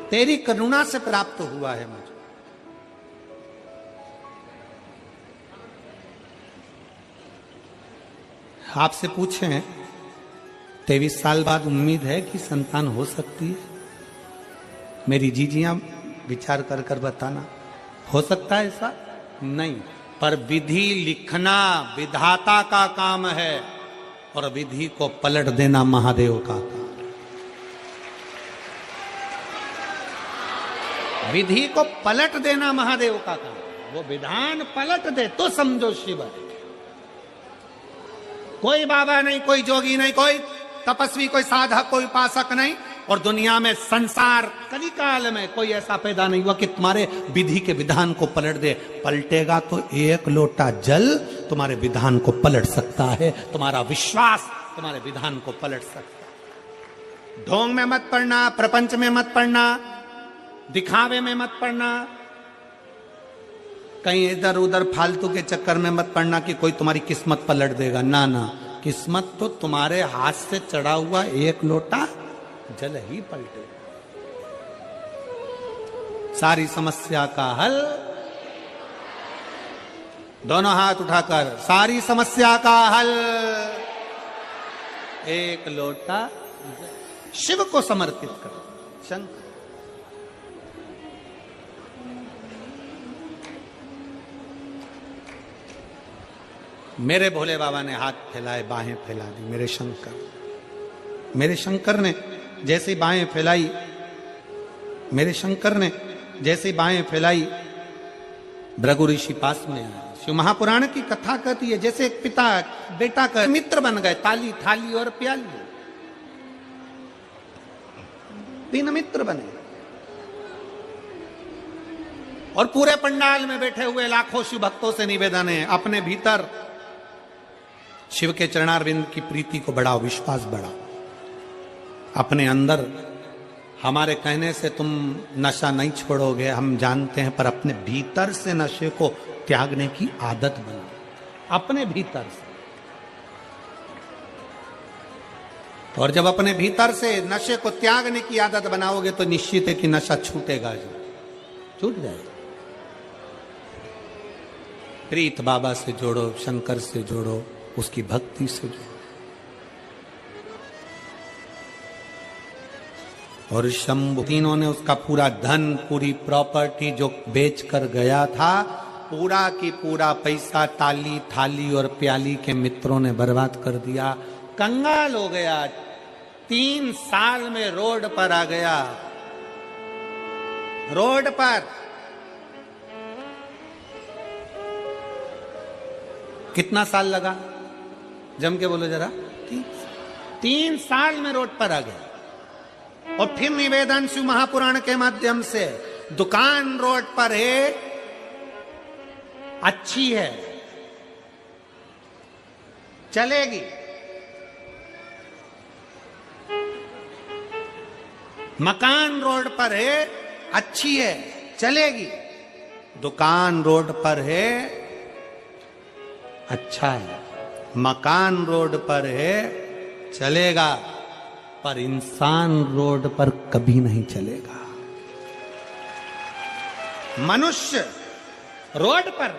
तेरी करुणा से प्राप्त हुआ है मुझे। आपसे पूछें 23 साल बाद उम्मीद है कि संतान हो सकती है? मेरी जीजियां विचार कर कर बताना, हो सकता है ऐसा? नहीं, पर विधि लिखना विधाता का काम है और विधि को पलट देना महादेव का काम। विधि को पलट देना महादेव का काम। वो विधान पलट दे तो समझो शिव है। कोई बाबा नहीं, कोई जोगी नहीं, कोई तपस्वी, कोई साधक, कोई उपासक नहीं। और दुनिया में संसार कलिकाल में कोई ऐसा पैदा नहीं हुआ कि तुम्हारे विधि के विधान को पलट दे। पलटेगा तो एक लोटा जल तुम्हारे विधान को पलट सकता है। तुम्हारा विश्वास तुम्हारे विधान को पलट सकता है। ढोंग में मत पड़ना, प्रपंच में मत पड़ना, दिखावे में मत पड़ना, कहीं इधर उधर फालतू के चक्कर में मत पड़ना कि कोई तुम्हारी किस्मत पलट देगा। ना ना, किस्मत तो तुम्हारे हाथ से चढ़ा हुआ एक लोटा जल ही पलटे। सारी समस्या का हल, दोनों हाथ उठाकर, सारी समस्या का हल एक लोटा शिव को समर्पित करो। शंकर मेरे भोले बाबा ने हाथ फैलाए, बाहें फैला दी। मेरे शंकर ने जैसे बाहें फैलाई, मेरे शंकर ने जैसे बाहें फैलाई, भृगु ऋषि पास में आए। शिव महापुराण की कथा कहती है जैसे एक पिता बेटा का मित्र बन गए। ताली, थाली और प्याली, 3 मित्र बने। और पूरे पंडाल में बैठे हुए लाखों शिव भक्तों से निवेदन है, अपने भीतर शिव के चरणारविंद की प्रीति को बढ़ाओ, विश्वास बढ़ाओ। अपने अंदर हमारे कहने से तुम नशा नहीं छोड़ोगे, हम जानते हैं, पर अपने भीतर से नशे को त्यागने की आदत बनाओ, अपने भीतर से। और जब अपने भीतर से नशे को त्यागने की आदत बनाओगे तो निश्चित है कि नशा छूटेगा, छूट जाएगा। प्रीत बाबा से जोड़ो, शंकर से जोड़ो, उसकी भक्ति से जोड़ो। और शंभु तीनों ने उसका पूरा धन, पूरी प्रॉपर्टी जो बेच कर गया था, पूरा की पूरा पैसा ताली, थाली और प्याली के मित्रों ने बर्बाद कर दिया। कंगाल हो गया, 3 साल में रोड पर आ गया। रोड पर कितना साल लगा? जम के बोलो जरा। 3 साल में रोड पर आ गया। और फिर निवेदन शिव महापुराण के माध्यम से, दुकान रोड पर है, अच्छी है, चलेगी। मकान रोड पर है, अच्छी है, चलेगी। दुकान रोड पर है, अच्छा है, मकान रोड पर है, चलेगा, पर इंसान रोड पर कभी नहीं चलेगा। मनुष्य रोड पर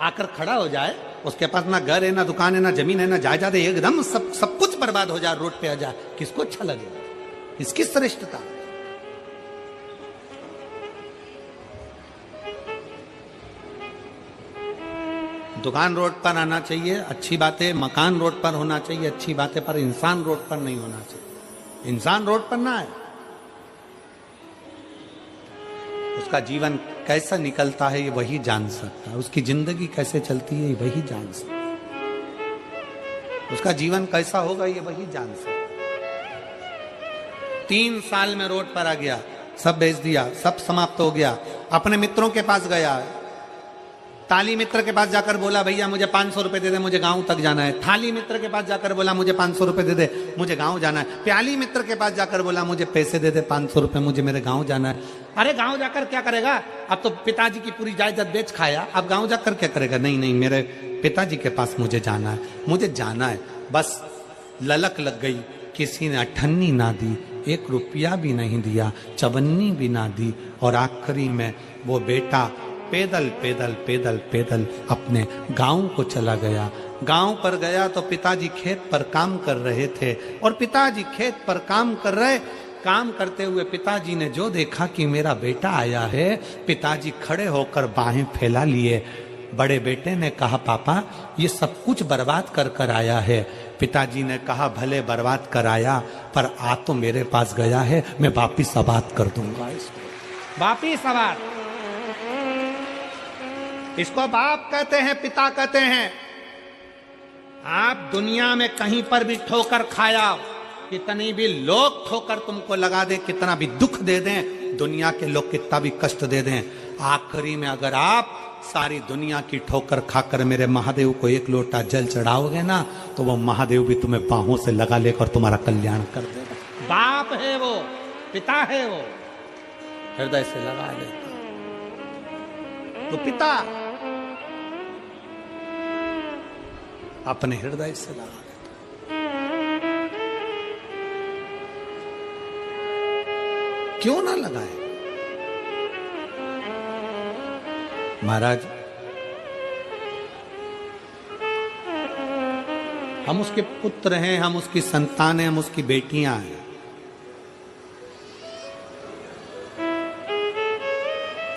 आकर खड़ा हो जाए, उसके पास ना घर है, ना दुकान है, ना जमीन है, ना जायदाद है, एकदम सब कुछ बर्बाद हो जाए, रोड पे आ जाए, किसको अच्छा लगेगा? इसकी श्रेष्ठता। दुकान रोड पर आना चाहिए, अच्छी बात है। मकान रोड पर होना चाहिए, अच्छी बात है, पर इंसान रोड पर नहीं होना चाहिए। इंसान रोड पर ना आए। उसका जीवन कैसा निकलता है ये वही जान सकता है, उसकी जिंदगी कैसे चलती है ये वही जान सकता है, उसका जीवन कैसा होगा ये वही जान सकता है। 3 साल में रोड पर आ गया, सब बेच दिया, सब समाप्त हो गया। अपने मित्रों के पास गया, ताली मित्र के पास जाकर बोला भैया मुझे 500 रुपए दे दे, मुझे गांव तक जाना है। थाली मित्र के पास जाकर बोला मुझे 500 रुपए दे दे, मुझे गांव जाना है। प्याली मित्र के पास जाकर बोला मुझे पैसे दे दे 500 रुपए, मुझे मेरे गांव जाना है। अरे गांव जाकर क्या करेगा, अब तो पिताजी की पूरी जायदाद बेच खाया, अब गांव जाकर क्या करेगा। नहीं नहीं, मेरे पिताजी के पास मुझे जाना है, मुझे जाना है। बस ललक लग गई, किसी ने अठन्नी ना दी, 1 रुपया भी नहीं दिया, चवन्नी भी ना दी, और आखिरी में वो बेटा पैदल पैदल पैदल पैदल अपने गांव को चला गया। गांव पर गया तो पिताजी खेत पर काम कर रहे थे, और पिताजी खेत पर काम कर रहे, काम करते हुए पिताजी ने जो देखा कि मेरा बेटा आया है, पिताजी खड़े होकर बाहें फैला लिए। बड़े बेटे ने कहा पापा ये सब कुछ बर्बाद कर कर आया है। पिताजी ने कहा भले बर्बाद कर आया, पर आ तो मेरे पास गया है, मैं वापिस आबाद कर दूंगा इसको, वापिस आबाद। इसको बाप कहते हैं, पिता कहते हैं। आप दुनिया में कहीं पर भी ठोकर खाया, कितनी भी लोग ठोकर तुमको लगा दे, कितना भी दुख दे दें, दुनिया के लोग कितना भी कष्ट दे दें, आखिरी में अगर आप सारी दुनिया की ठोकर खाकर मेरे महादेव को 1 लोटा जल चढ़ाओगे ना, तो वो महादेव भी तुम्हें बाहों से लगा लेकर तुम्हारा कल्याण कर देगा। बाप है वो, पिता है वो, हृदय से लगा लेता तो पिता अपने हृदय से लगा लेता। क्यों ना लगाए महाराज। हम उसके पुत्र हैं, हम उसकी संतान हैं, हम उसकी बेटियां हैं।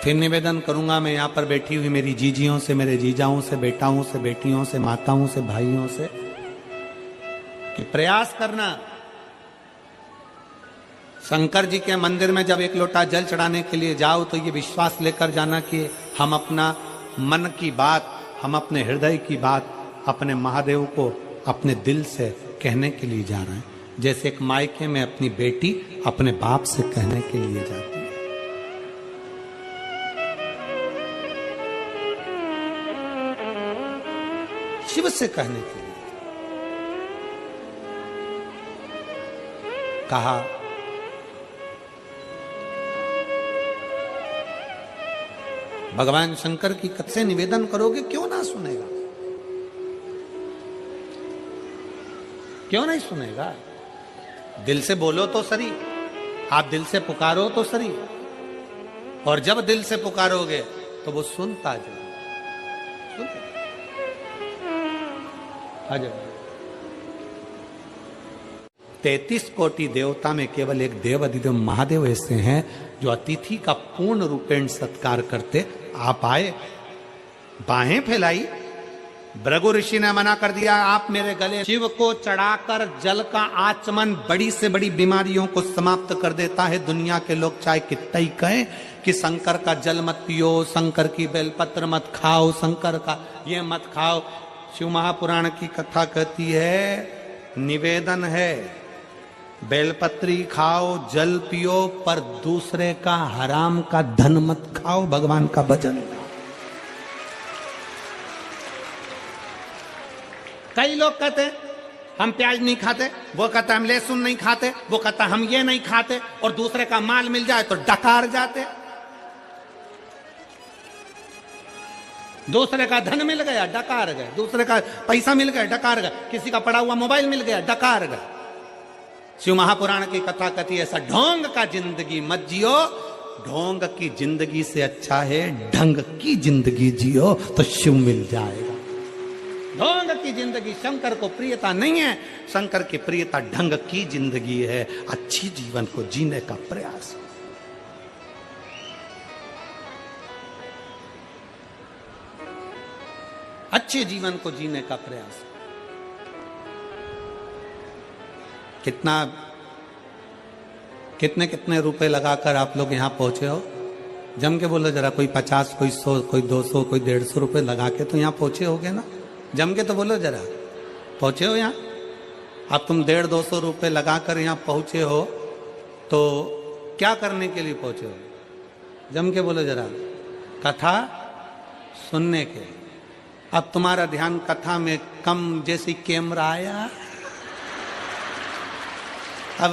फिर निवेदन करूंगा मैं यहां पर बैठी हुई मेरी जीजियों से, मेरे जीजाओं से, बेटाओं से, बेटियों से, माताओं से, भाइयों से, कि प्रयास करना, शंकर जी के मंदिर में जब 1 लोटा जल चढ़ाने के लिए जाओ तो ये विश्वास लेकर जाना कि हम अपना मन की बात, हम अपने हृदय की बात अपने महादेव को अपने दिल से कहने के लिए जा रहे हैं, जैसे एक मायके में अपनी बेटी अपने बाप से कहने के लिए जाती है। शिव से कहने के लिए कहा। भगवान शंकर की कथा से निवेदन करोगे, क्यों ना सुनेगा, क्यों नहीं सुनेगा। दिल से बोलो तो सही, आप दिल से पुकारो तो सही, और जब दिल से पुकारोगे तो वो सुनता जाए। 33 कोटि देवता में केवल एक देव अधिदेव महादेव ऐसे हैं जो अतिथि का पूर्ण रूपेण सत्कार करते। आप आए, बाहें फैलाई, भृगु ऋषि ने मना कर दिया, आप मेरे गले शिव को चढ़ाकर जल का आचमन बड़ी से बड़ी बीमारियों को समाप्त कर देता है। दुनिया के लोग चाहे कितना ही कहें कि शंकर का जल मत पियो, शंकर की बेलपत्र मत खाओ, शंकर का ये मत खाओ। शिव महापुराण की कथा कहती है, निवेदन है, बेलपत्री खाओ, जल पियो, पर दूसरे का हराम का धन मत खाओ, भगवान का भजन। कई लोग कहते हैं हम प्याज नहीं खाते, वो कहता हम लहसुन नहीं खाते, वो कहता हम ये नहीं खाते, और दूसरे का माल मिल जाए तो डकार जाते। दूसरे का धन मिल गया, डकार गए, दूसरे का पैसा मिल गया, डकार गए, किसी का पड़ा हुआ मोबाइल मिल गया, डकार गए। शिव महापुराण की कथा कहती है, ऐसा ढोंग का जिंदगी मत जियो, ढोंग की जिंदगी से अच्छा है ढंग की जिंदगी जियो तो शिव मिल जाएगा। ढोंग की जिंदगी शंकर को प्रियता नहीं है, शंकर की प्रियता ढंग की जिंदगी है, अच्छी जीवन को जीने का प्रयास। अच्छे जीवन को जीने का प्रयास। कितने कितने रुपए लगाकर आप लोग यहां पहुंचे हो, जम के बोलो जरा। कोई 50, कोई 100, कोई 200, कोई 150 रुपए लगा के तो यहां पहुंचे होगे ना, जम के तो बोलो जरा। पहुंचे हो यहाँ? अब तुम 150-200 रुपए लगाकर यहाँ पहुंचे हो तो क्या करने के लिए पहुंचे हो? जम के बोलो जरा। कथा सुनने के लिए। अब तुम्हारा ध्यान कथा में कम, जैसी कैमरा आया। अब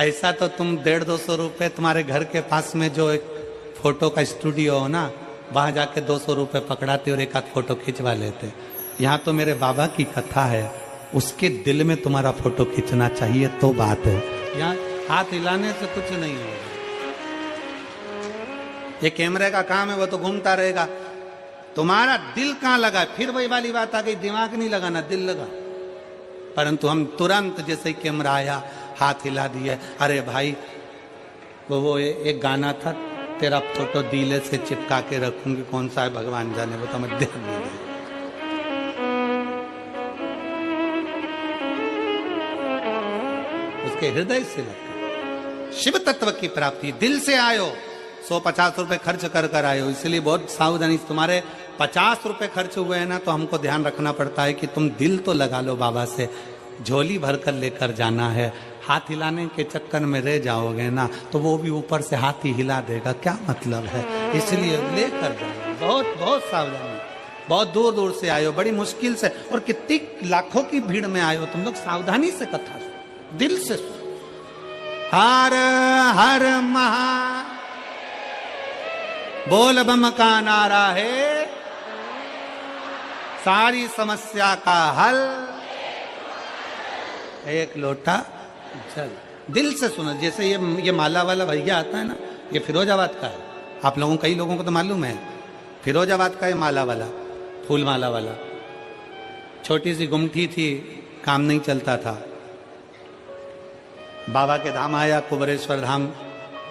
ऐसा तो तुम 150-200 रुपए, तुम्हारे घर के पास में जो एक फोटो का स्टूडियो हो ना, वहां जाके 200 रुपए पकड़ाते और एक आध फोटो खिंचवा लेते। यहाँ तो मेरे बाबा की कथा है, उसके दिल में तुम्हारा फोटो खींचना चाहिए तो बात है। यहाँ हाथ हिलाने से कुछ नहीं होगा। ये कैमरे का काम है, वो तो घूमता रहेगा। तुम्हारा दिल कहाँ लगा? फिर वही वाली बात आ गई, दिमाग नहीं लगा ना दिल लगा। परंतु हम तुरंत जैसे ही कैमरा आया हाथ हिला दिए। अरे भाई वो एक गाना था, तेरा फोटो दिले से चिपका के रखूंगी, कौन सा है भगवान जाने, वो तो मैं ध्यान नहीं दिया। उसके हृदय से लगता। शिव तत्व की प्राप्ति दिल से आयो। 150 रुपए खर्च कर कर आयो, इसलिए बहुत सावधानी। तुम्हारे 50 रुपए खर्च हुए हैं ना, तो हमको ध्यान रखना पड़ता है कि तुम दिल तो लगा लो बाबा से। झोली भर कर लेकर जाना है, हाथ हिलाने के चक्कर में रह जाओगे ना तो वो भी ऊपर से हाथ ही हिला देगा, क्या मतलब है? इसलिए लेकर जाओ, बहुत बहुत सावधानी। बहुत दूर दूर से आयो, बड़ी मुश्किल से, और कितनी लाखों की भीड़ में आयो, तुम लोग सावधानी से कथा सुनो, दिल से सुनो। हर हर महा बोल बम का नारा है, सारी समस्या का हल एक लोटा जल। दिल से सुनो। जैसे ये माला वाला भैया आता है ना, ये फिरोजाबाद का है। आप लोगों, कई लोगों को तो मालूम है, फिरोजाबाद का है माला वाला, फूल माला वाला। छोटी सी गुमठी थी, काम नहीं चलता था। बाबा के धाम आया, कुबरेश्वर धाम,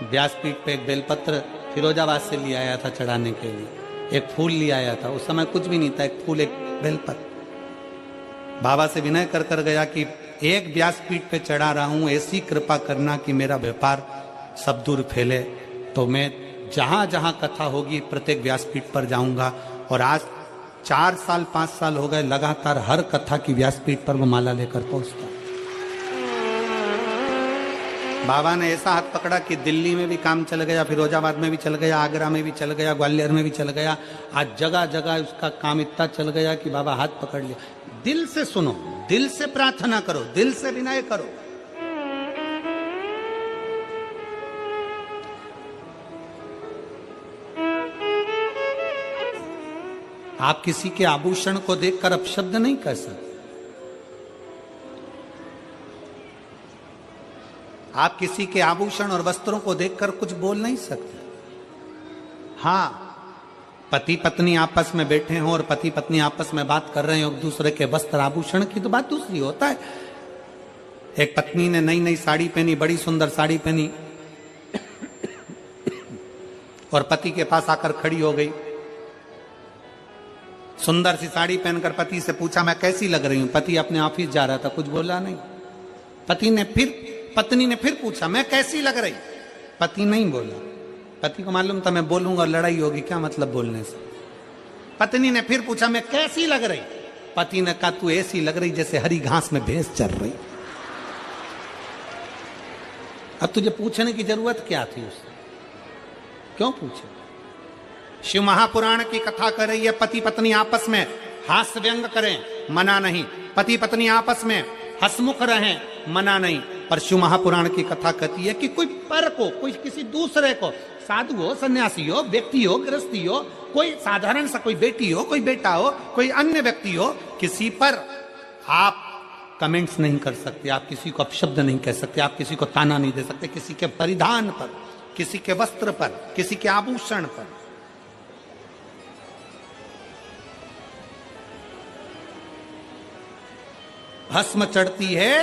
व्यासपीठ पे एक बेलपत्र फिरोजाबाद से ले आया था चढ़ाने के लिए। एक फूल ले आया था, उस समय कुछ भी नहीं था, एक फूल एक बेलपत्र। बाबा से विनय कर कर गया कि एक व्यासपीठ पे चढ़ा रहा हूं, ऐसी कृपा करना कि मेरा व्यापार सब दूर फैले। तो मैं जहां जहां कथा होगी प्रत्येक व्यासपीठ पर जाऊंगा। और आज 4 साल 5 साल हो गए लगातार हर कथा की व्यासपीठ पर वो माला लेकर पहुंचता। बाबा ने ऐसा हाथ पकड़ा कि दिल्ली में भी काम चल गया, फिरोजाबाद में भी चल गया, आगरा में भी चल गया, ग्वालियर में भी चल गया। आज जगह जगह उसका काम इतना चल गया कि बाबा हाथ पकड़ लिया। दिल से सुनो, दिल से प्रार्थना करो, दिल से विनय करो। आप किसी के आभूषण को देखकर अपशब्द नहीं कर सकते। आप किसी के आभूषण और वस्त्रों को देखकर कुछ बोल नहीं सकते। हाँ, पति पत्नी आपस में बैठे हों और पति पत्नी आपस में बात कर रहे हो, एक दूसरे के वस्त्र आभूषण की तो बात दूसरी होता है। एक पत्नी ने नई नई साड़ी पहनी, बड़ी सुंदर साड़ी पहनी, और पति के पास आकर खड़ी हो गई। सुंदर सी साड़ी पहनकर पति से पूछा, मैं कैसी लग रही हूं? पति अपने ऑफिस जा रहा था, कुछ बोला नहीं। पत्नी ने फिर पूछा, मैं कैसी लग रही? पति नहीं बोला। पति को मालूम था मैं बोलूंगा और लड़ाई होगी, क्या मतलब बोलने से। पत्नी ने फिर पूछा, मैं कैसी लग रही? पति ने कहा, तू ऐसी लग रही जैसे हरी घास में भैंस चल रही। अब तुझे पूछने की जरूरत क्या थी उससे? क्यों पूछे? शिव महापुराण की कथा कर रही है, पति पत्नी आपस में हास्य व्यंग करें, मना नहीं। पति पत्नी आपस में हसमुख रहें, मना नहीं। पर शिव महापुराण की कथा कहती है कि कोई पर को, कोई किसी दूसरे को, साधु हो, सन्यासी हो, व्यक्ति हो, गृहस्थी हो, कोई साधारण सा कोई बेटी हो, कोई बेटा हो, कोई अन्य व्यक्ति हो, किसी पर आप कमेंट्स नहीं कर सकते, आप किसी को अपशब्द नहीं कह सकते, आप किसी को ताना नहीं दे सकते, किसी के परिधान पर, किसी के वस्त्र पर, किसी के आभूषण पर। भस्म चढ़ती है,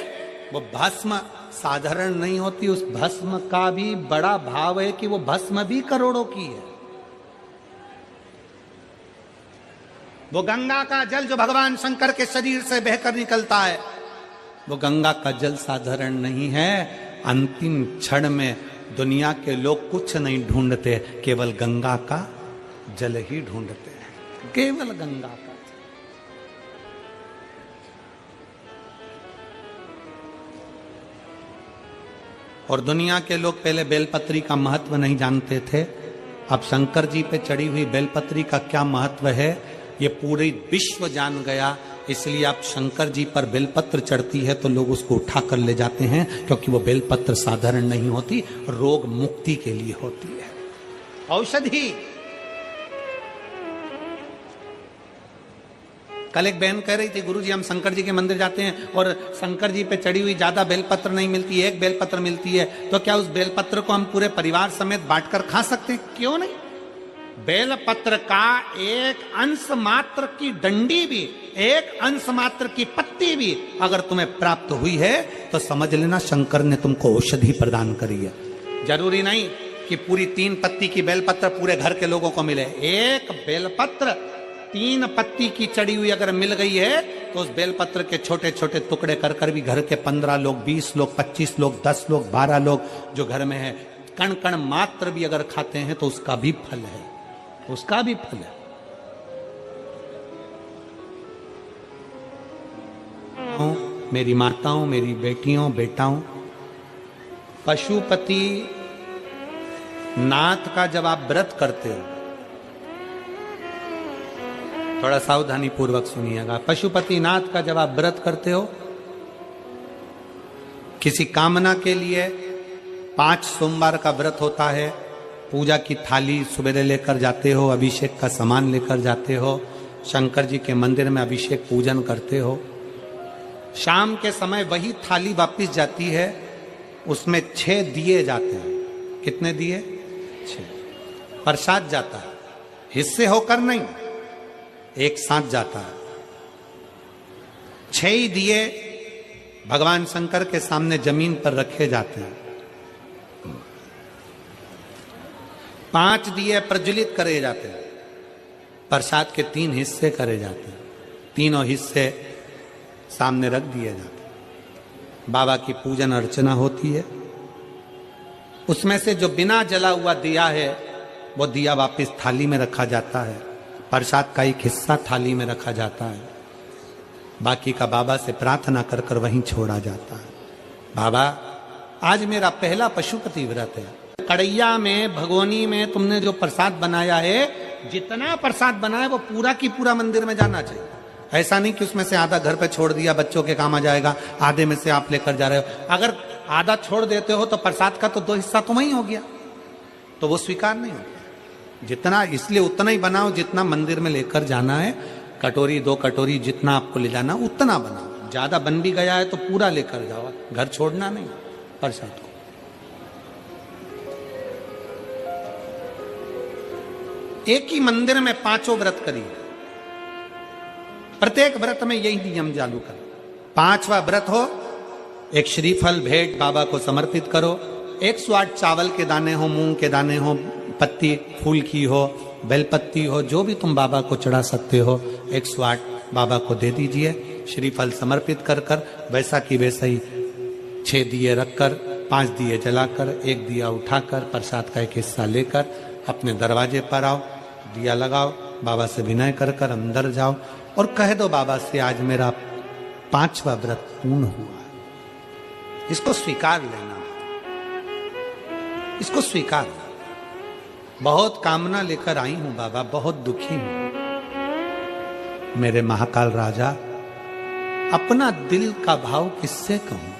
वो भस्म साधारण नहीं होती। उस भस्म का भी बड़ा भाव है कि वो भस्म भी करोड़ों की है। वो गंगा का जल जो भगवान शंकर के शरीर से बहकर निकलता है, वो गंगा का जल साधारण नहीं है। अंतिम क्षण में दुनिया के लोग कुछ नहीं ढूंढते, केवल गंगा का जल ही ढूंढते हैं, केवल गंगा का। और दुनिया के लोग पहले बेलपत्री का महत्व नहीं जानते थे, अब शंकर जी पे चढ़ी हुई बेलपत्री का क्या महत्व है ये पूरी विश्व जान गया। इसलिए अब शंकर जी पर बेलपत्र चढ़ती है तो लोग उसको उठा कर ले जाते हैं, क्योंकि वो बेलपत्र साधारण नहीं होती, रोग मुक्ति के लिए होती है, औषधि। कल एक बहन कह रही थी, गुरुजी हम शंकर जी के मंदिर जाते हैं और शंकर जी पे चढ़ी हुई ज्यादा बेलपत्र नहीं मिलती, एक बेलपत्र मिलती है, तो क्या उस बेलपत्र को हम पूरे परिवार समेत बांटकर खा सकते हैं? क्यों नहीं? बेलपत्र का एक अंश मात्र की डंडी भी, एक अंश मात्र की पत्ती भी अगर तुम्हें प्राप्त हुई है तो समझ लेना शंकर ने तुमको औषधि प्रदान करी है। जरूरी नहीं कि पूरी 3 पत्ती की बेलपत्र पूरे घर के लोगों को मिले। एक बेलपत्र 3 पत्ती की चढ़ी हुई अगर मिल गई है तो उस बेलपत्र के छोटे छोटे टुकड़े कर कर भी घर के 15 लोग, 20 लोग, 25 लोग, 10 लोग, 12 लोग जो घर में है, कण कण मात्र भी अगर खाते हैं तो उसका भी फल है, उसका भी फल है। मेरी माताओं, मेरी बेटियों, बेटाओं, पशुपति नाथ का जब आप व्रत करते हो, थोड़ा सावधानी पूर्वक सुनिएगा। पशुपति नाथ का जब आप व्रत करते हो, किसी कामना के लिए 5 सोमवार का व्रत होता है, पूजा की थाली सुबह लेकर जाते हो, अभिषेक का सामान लेकर जाते हो, शंकर जी के मंदिर में अभिषेक पूजन करते हो, शाम के समय वही थाली वापस जाती है, उसमें 6 दिए जाते हैं। कितने दिए? 6। प्रसाद जाता है, हिस्से होकर नहीं, एक साथ जाता है। 6 ही दिए भगवान शंकर के सामने जमीन पर रखे जाते हैं, 5 दिए प्रज्वलित करे जाते हैं, प्रसाद के 3 हिस्से करे जाते हैं, तीनों हिस्से सामने रख दिए जाते हैं। बाबा की पूजन अर्चना होती है, उसमें से जो बिना जला हुआ दिया है वो दिया वापस थाली में रखा जाता है, प्रसाद का एक हिस्सा थाली में रखा जाता है, बाकी का बाबा से प्रार्थना कर कर वहीं छोड़ा जाता है। बाबा आज मेरा पहला पशुपति व्रत है, कड़ैया में, भगोनी में तुमने जो प्रसाद बनाया है, जितना प्रसाद बनाया वो पूरा की पूरा मंदिर में जाना चाहिए। ऐसा नहीं कि उसमें से आधा घर पे छोड़ दिया, बच्चों के काम आ जाएगा, आधे में से आप लेकर जा रहे हो। अगर आधा छोड़ देते हो तो प्रसाद का तो 2 हिस्सा तुम ही हो गया, तो वो स्वीकार नहीं होगा। जितना, इसलिए उतना ही बनाओ जितना मंदिर में लेकर जाना है, कटोरी 2 कटोरी जितना आपको ले जाना उतना बनाओ। ज्यादा बन भी गया है तो पूरा लेकर जाओ, घर छोड़ना नहीं प्रसाद को। एक ही मंदिर में 5 व्रत करिए, प्रत्येक व्रत में यही नियम चालू करो। 5वां व्रत हो, एक श्रीफल भेंट बाबा को समर्पित करो, 108 चावल के दाने हो, मूंग के दाने हो, पत्ती फूल की हो, बेलपत्ती हो, जो भी तुम बाबा को चढ़ा सकते हो, 108 बाबा को दे दीजिए। श्रीफल समर्पित कर कर वैसा की वैसा ही 6 दिए रखकर, 5 दिए जलाकर, 1 दिया उठाकर, प्रसाद का एक हिस्सा लेकर अपने दरवाजे पर आओ, दिया लगाओ, बाबा से विनय कर कर अंदर जाओ और कह दो बाबा से आज मेरा 5वां व्रत पूर्ण हुआ। इसको स्वीकार लेना, इसको स्वीकार। बहुत कामना लेकर आई हूं बाबा, बहुत दुखी हूं। मेरे महाकाल राजा, अपना दिल का भाव किससे कहूं?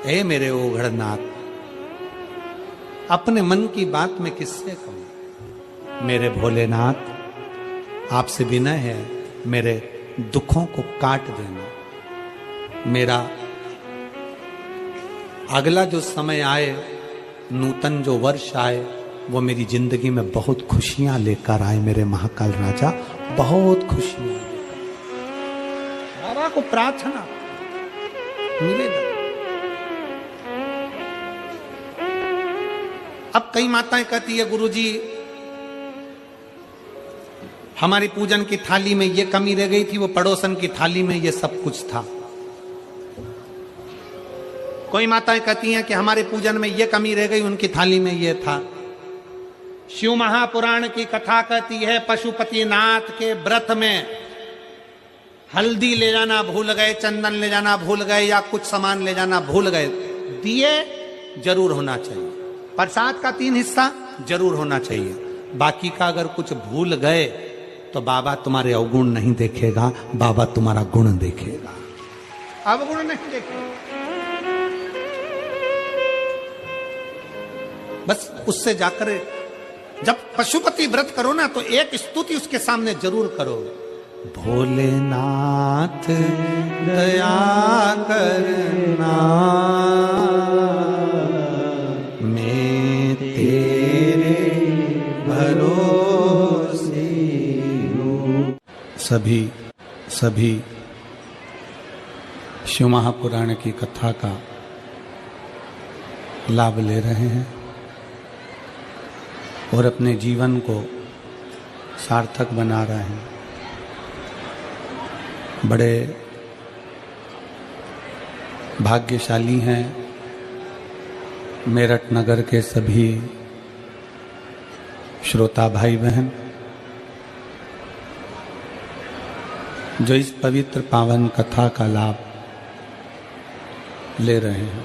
ए मेरे ओघड़नाथ, अपने मन की बात में किससे कहूं? मेरे भोलेनाथ, आपसे विनय है, मेरे दुखों को काट देना। मेरा अगला जो समय आए, नूतन जो वर्ष आए, वो मेरी जिंदगी में बहुत खुशियां लेकर आए। मेरे महाकाल राजा, बहुत खुशियां लेकर। बाबा को प्रार्थना मिलेगा। अब कई माताएं कहती है, गुरुजी हमारी पूजन की थाली में ये कमी रह गई थी, वो पड़ोसन की थाली में ये सब कुछ था। कोई माताएं कहती हैं कि हमारे पूजन में ये कमी रह गई, उनकी थाली में ये था। शिव महापुराण की कथा कहती है, पशुपति नाथ के व्रत में हल्दी ले जाना भूल गए, चंदन ले जाना भूल गए, या कुछ सामान ले जाना भूल गए, दिए जरूर होना चाहिए। प्रसाद का 3 हिस्सा जरूर होना चाहिए, बाकी का अगर कुछ भूल गए तो बाबा तुम्हारे अवगुण नहीं देखेगा, बाबा तुम्हारा गुण देखेगा, अवगुण नहीं देखेगा। बस उससे जाकर जब पशुपति व्रत करो ना तो एक स्तुति उसके सामने जरूर करो, भोलेनाथ दया करना मैं तेरे भरोसे हूँ। सभी शिव महापुराण की कथा का लाभ ले रहे हैं और अपने जीवन को सार्थक बना रहे हैं। बड़े भाग्यशाली हैं मेरठ नगर के सभी श्रोता भाई बहन जो इस पवित्र पावन कथा का लाभ ले रहे हैं।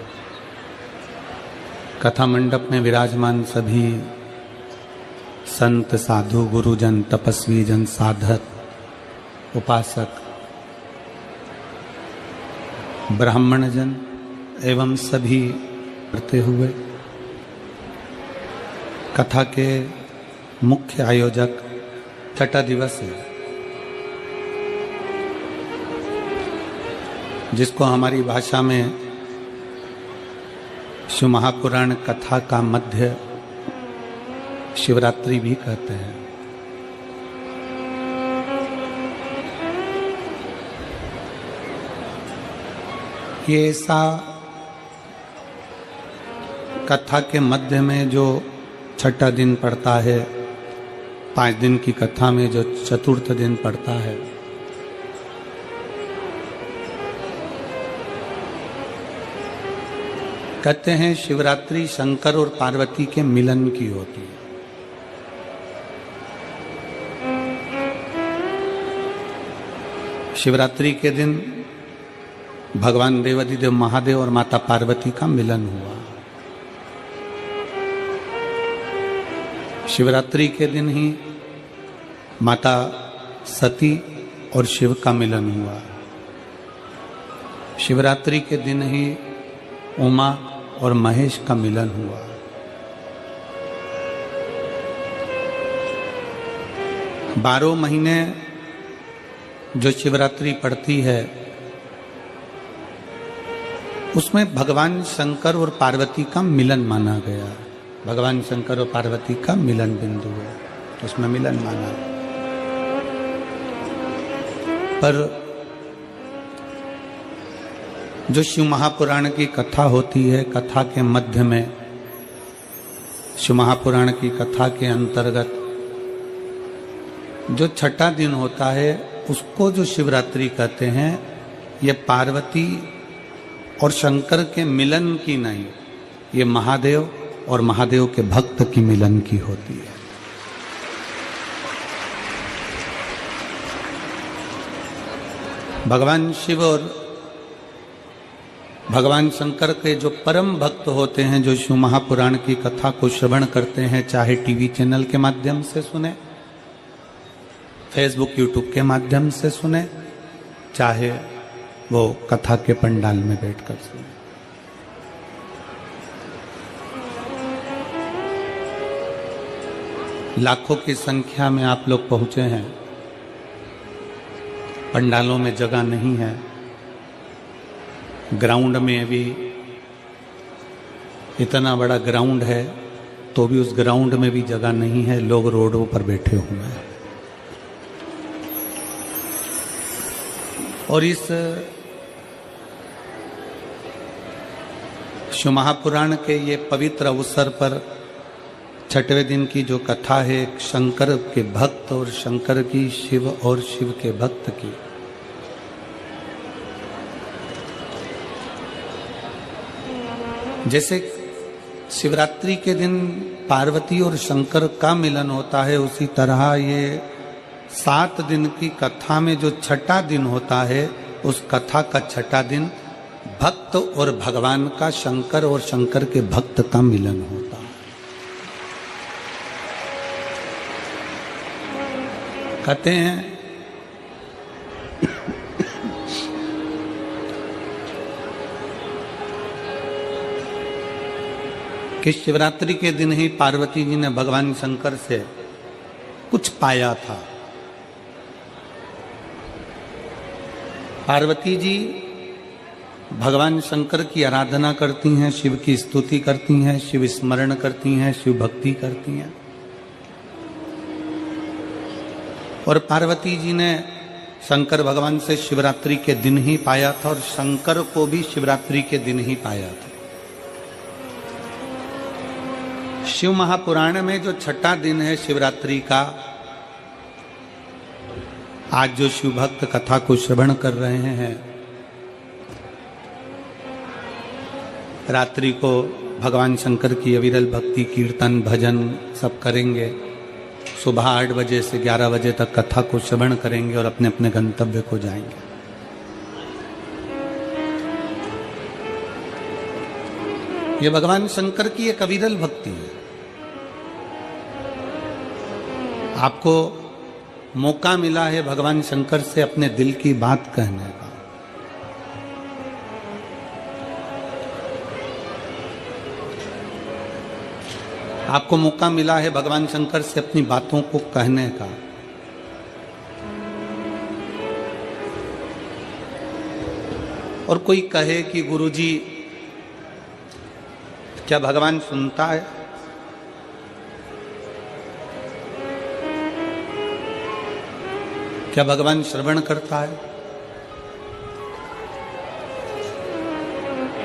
कथा मंडप में विराजमान सभी संत साधु गुरुजन तपस्वी जन साधक उपासक ब्राह्मण जन एवं सभी करते हुए कथा के मुख्य आयोजक छठा दिवस है जिसको हमारी भाषा में शिव महापुराण कथा का मध्य शिवरात्रि भी कहते हैं। ये ऐसा कथा के मध्य में जो छठा दिन पड़ता है, 5 दिन की कथा में जो चतुर्थ दिन पड़ता है, कहते हैं शिवरात्रि शंकर और पार्वती के मिलन की होती है। शिवरात्रि के दिन भगवान देवाधिदेव महादेव और माता पार्वती का मिलन हुआ। शिवरात्रि के दिन ही माता सती और शिव का मिलन हुआ। शिवरात्रि के दिन ही उमा और महेश का मिलन हुआ। बारह महीने जो शिवरात्रि पड़ती है उसमें भगवान शंकर और पार्वती का मिलन माना गया। भगवान शंकर और पार्वती का मिलन बिंदु है, उसमें मिलन माना। पर जो शिव महापुराण की कथा होती है, कथा के मध्य में शिव महापुराण की कथा के अंतर्गत जो छठा दिन होता है उसको जो शिवरात्रि कहते हैं, ये पार्वती और शंकर के मिलन की नहीं, ये महादेव और महादेव के भक्त की मिलन की होती है। भगवान शिव और भगवान शंकर के जो परम भक्त होते हैं, जो शिव महापुराण की कथा को श्रवण करते हैं, चाहे टीवी चैनल के माध्यम से सुने, फेसबुक यूट्यूब के माध्यम से सुने, चाहे वो कथा के पंडाल में बैठकर सुने, लाखों की संख्या में आप लोग पहुंचे हैं। पंडालों में जगह नहीं है, ग्राउंड में भी इतना बड़ा ग्राउंड है तो भी उस ग्राउंड में भी जगह नहीं है, लोग रोडों पर बैठे हुए हैं। और इस शिव महापुराण के ये पवित्र अवसर पर छठवें दिन की जो कथा है, शंकर के भक्त और शंकर की, शिव और शिव के भक्त की, जैसे शिवरात्रि के दिन पार्वती और शंकर का मिलन होता है, उसी तरह ये 7 दिन की कथा में जो छठा दिन होता है, उस कथा का छठा दिन भक्त और भगवान का, शंकर और शंकर के भक्त का मिलन होता है। कहते हैं कि शिवरात्रि के दिन ही पार्वती जी ने भगवान शंकर से कुछ पाया था। पार्वती जी भगवान शंकर की आराधना करती हैं, शिव की स्तुति करती हैं, शिव स्मरण करती हैं, शिव भक्ति करती हैं। और पार्वती जी ने शंकर भगवान से शिवरात्रि के दिन ही पाया था और शंकर को भी शिवरात्रि के दिन ही पाया था। शिव महापुराण में जो छठा दिन है शिवरात्रि का, आज जो शिव भक्त कथा को श्रवण कर रहे हैं, रात्रि को भगवान शंकर की अविरल भक्ति कीर्तन भजन सब करेंगे। सुबह 8 बजे से 11 बजे तक कथा को श्रवण करेंगे और अपने अपने गंतव्य को जाएंगे। ये भगवान शंकर की एक अविरल भक्ति है। आपको मौका मिला है भगवान शंकर से अपने दिल की बात कहने का। आपको मौका मिला है भगवान शंकर से अपनी बातों को कहने का। और कोई कहे कि गुरुजी क्या भगवान सुनता है? क्या भगवान श्रवण करता है?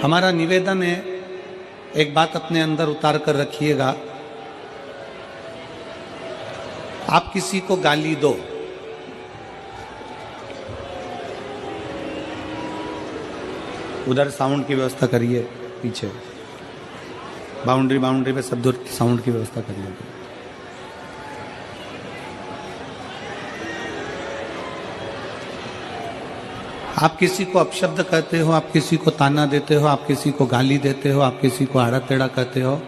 हमारा निवेदन है, एक बात अपने अंदर उतार कर रखिएगा। आप किसी को गाली दो, उधर साउंड की व्यवस्था करिए, पीछे बाउंड्री पे सब दूर साउंड की व्यवस्था करिए। आप किसी को अपशब्द कहते हो, आप किसी को ताना देते हो, आप किसी को गाली देते हो, आप किसी को आड़ा टेढ़ा कहते हो,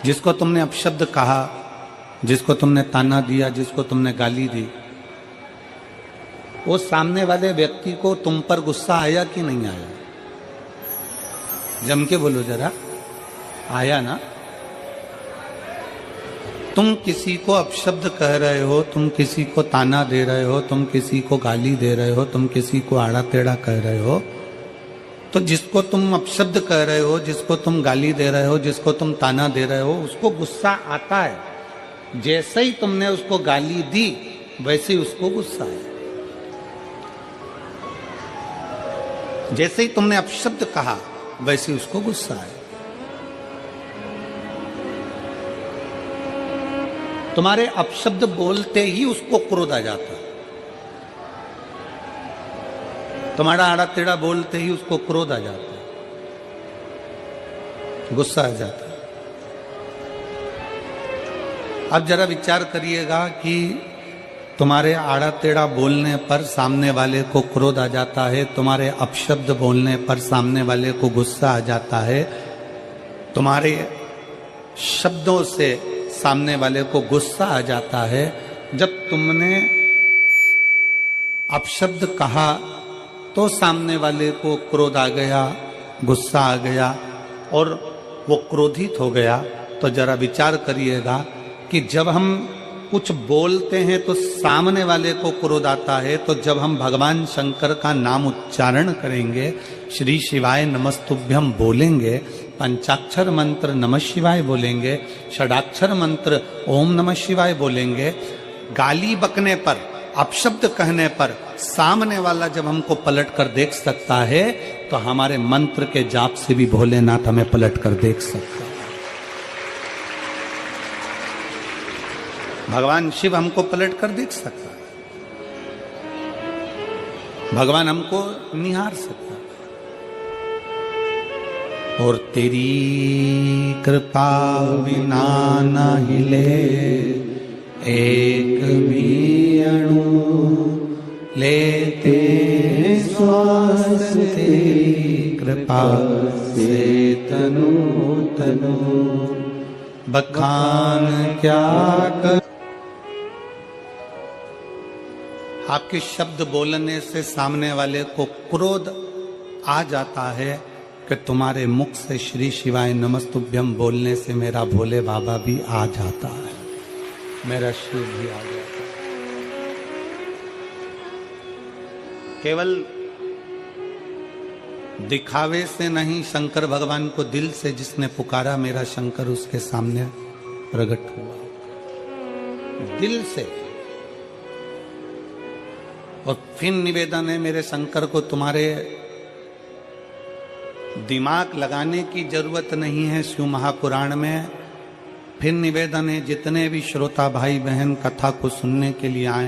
जिसको तुमने अपशब्द कहा, जिसको तुमने ताना दिया, जिसको तुमने गाली दी, वो सामने वाले व्यक्ति को तुम पर गुस्सा आया कि नहीं आया? जम के बोलो जरा, आया ना? तुम किसी को अपशब्द कह रहे हो, तुम किसी को ताना दे रहे हो, तुम किसी को गाली दे रहे हो, तुम किसी को आड़ा टेढ़ा कह रहे हो, तो जिसको तुम अपशब्द कह रहे हो, जिसको तुम गाली दे रहे हो, जिसको तुम ताना दे रहे हो, उसको गुस्सा आता है। जैसे ही तुमने उसको गाली दी वैसे ही उसको गुस्सा है। जैसे ही तुमने अपशब्द कहा वैसे ही उसको गुस्सा है। तुम्हारे अपशब्द बोलते ही उसको क्रोध आ जाता है। तुम्हारा आड़ा टेढ़ा बोलते ही उसको क्रोध आ जाता है, गुस्सा आ जाता है। अब जरा विचार करिएगा कि तुम्हारे आड़ा टेढ़ा बोलने पर सामने वाले को क्रोध आ जाता है, तुम्हारे अपशब्द बोलने पर सामने वाले को गुस्सा आ जाता है, तुम्हारे शब्दों से सामने वाले को गुस्सा आ जाता है। जब तुमने अपशब्द कहा तो सामने वाले को क्रोध आ गया, गुस्सा आ गया और वो क्रोधित हो गया। तो जरा विचार करिएगा कि जब हम कुछ बोलते हैं तो सामने वाले को क्रोध आता है, तो जब हम भगवान शंकर का नाम उच्चारण करेंगे, श्री शिवाय नमस्तुभ्यम बोलेंगे, पंचाक्षर मंत्र नमः शिवाय बोलेंगे, षडाक्षर मंत्र ओम नमः शिवाय बोलेंगे, गाली बकने पर, अपशब्द कहने पर सामने वाला जब हमको पलट कर देख सकता है, तो हमारे मंत्र के जाप से भी भोलेनाथ हमें पलट कर देख सकता है। भगवान शिव हमको पलट कर देख सकता है, भगवान हमको निहार सकता है। और तेरी कृपा बिना न हिले एक भी अणु, लेते श्वास तेरी कृपा से तनु तनु, बखान क्या कर आपके शब्द बोलने से सामने वाले को क्रोध आ जाता है कि तुम्हारे मुख से श्री शिवाय नमस्तुभ्यम बोलने से मेरा भोले बाबा भी आ जाता है, मेरा शिव भी आ जाता है। केवल दिखावे से नहीं, शंकर भगवान को दिल से जिसने पुकारा मेरा शंकर उसके सामने प्रकट हुआ, दिल से। और फिर निवेदन है मेरे शंकर को, तुम्हारे दिमाग लगाने की जरूरत नहीं है शिव महापुराण में। फिर निवेदन है जितने भी श्रोता भाई बहन कथा को सुनने के लिए आए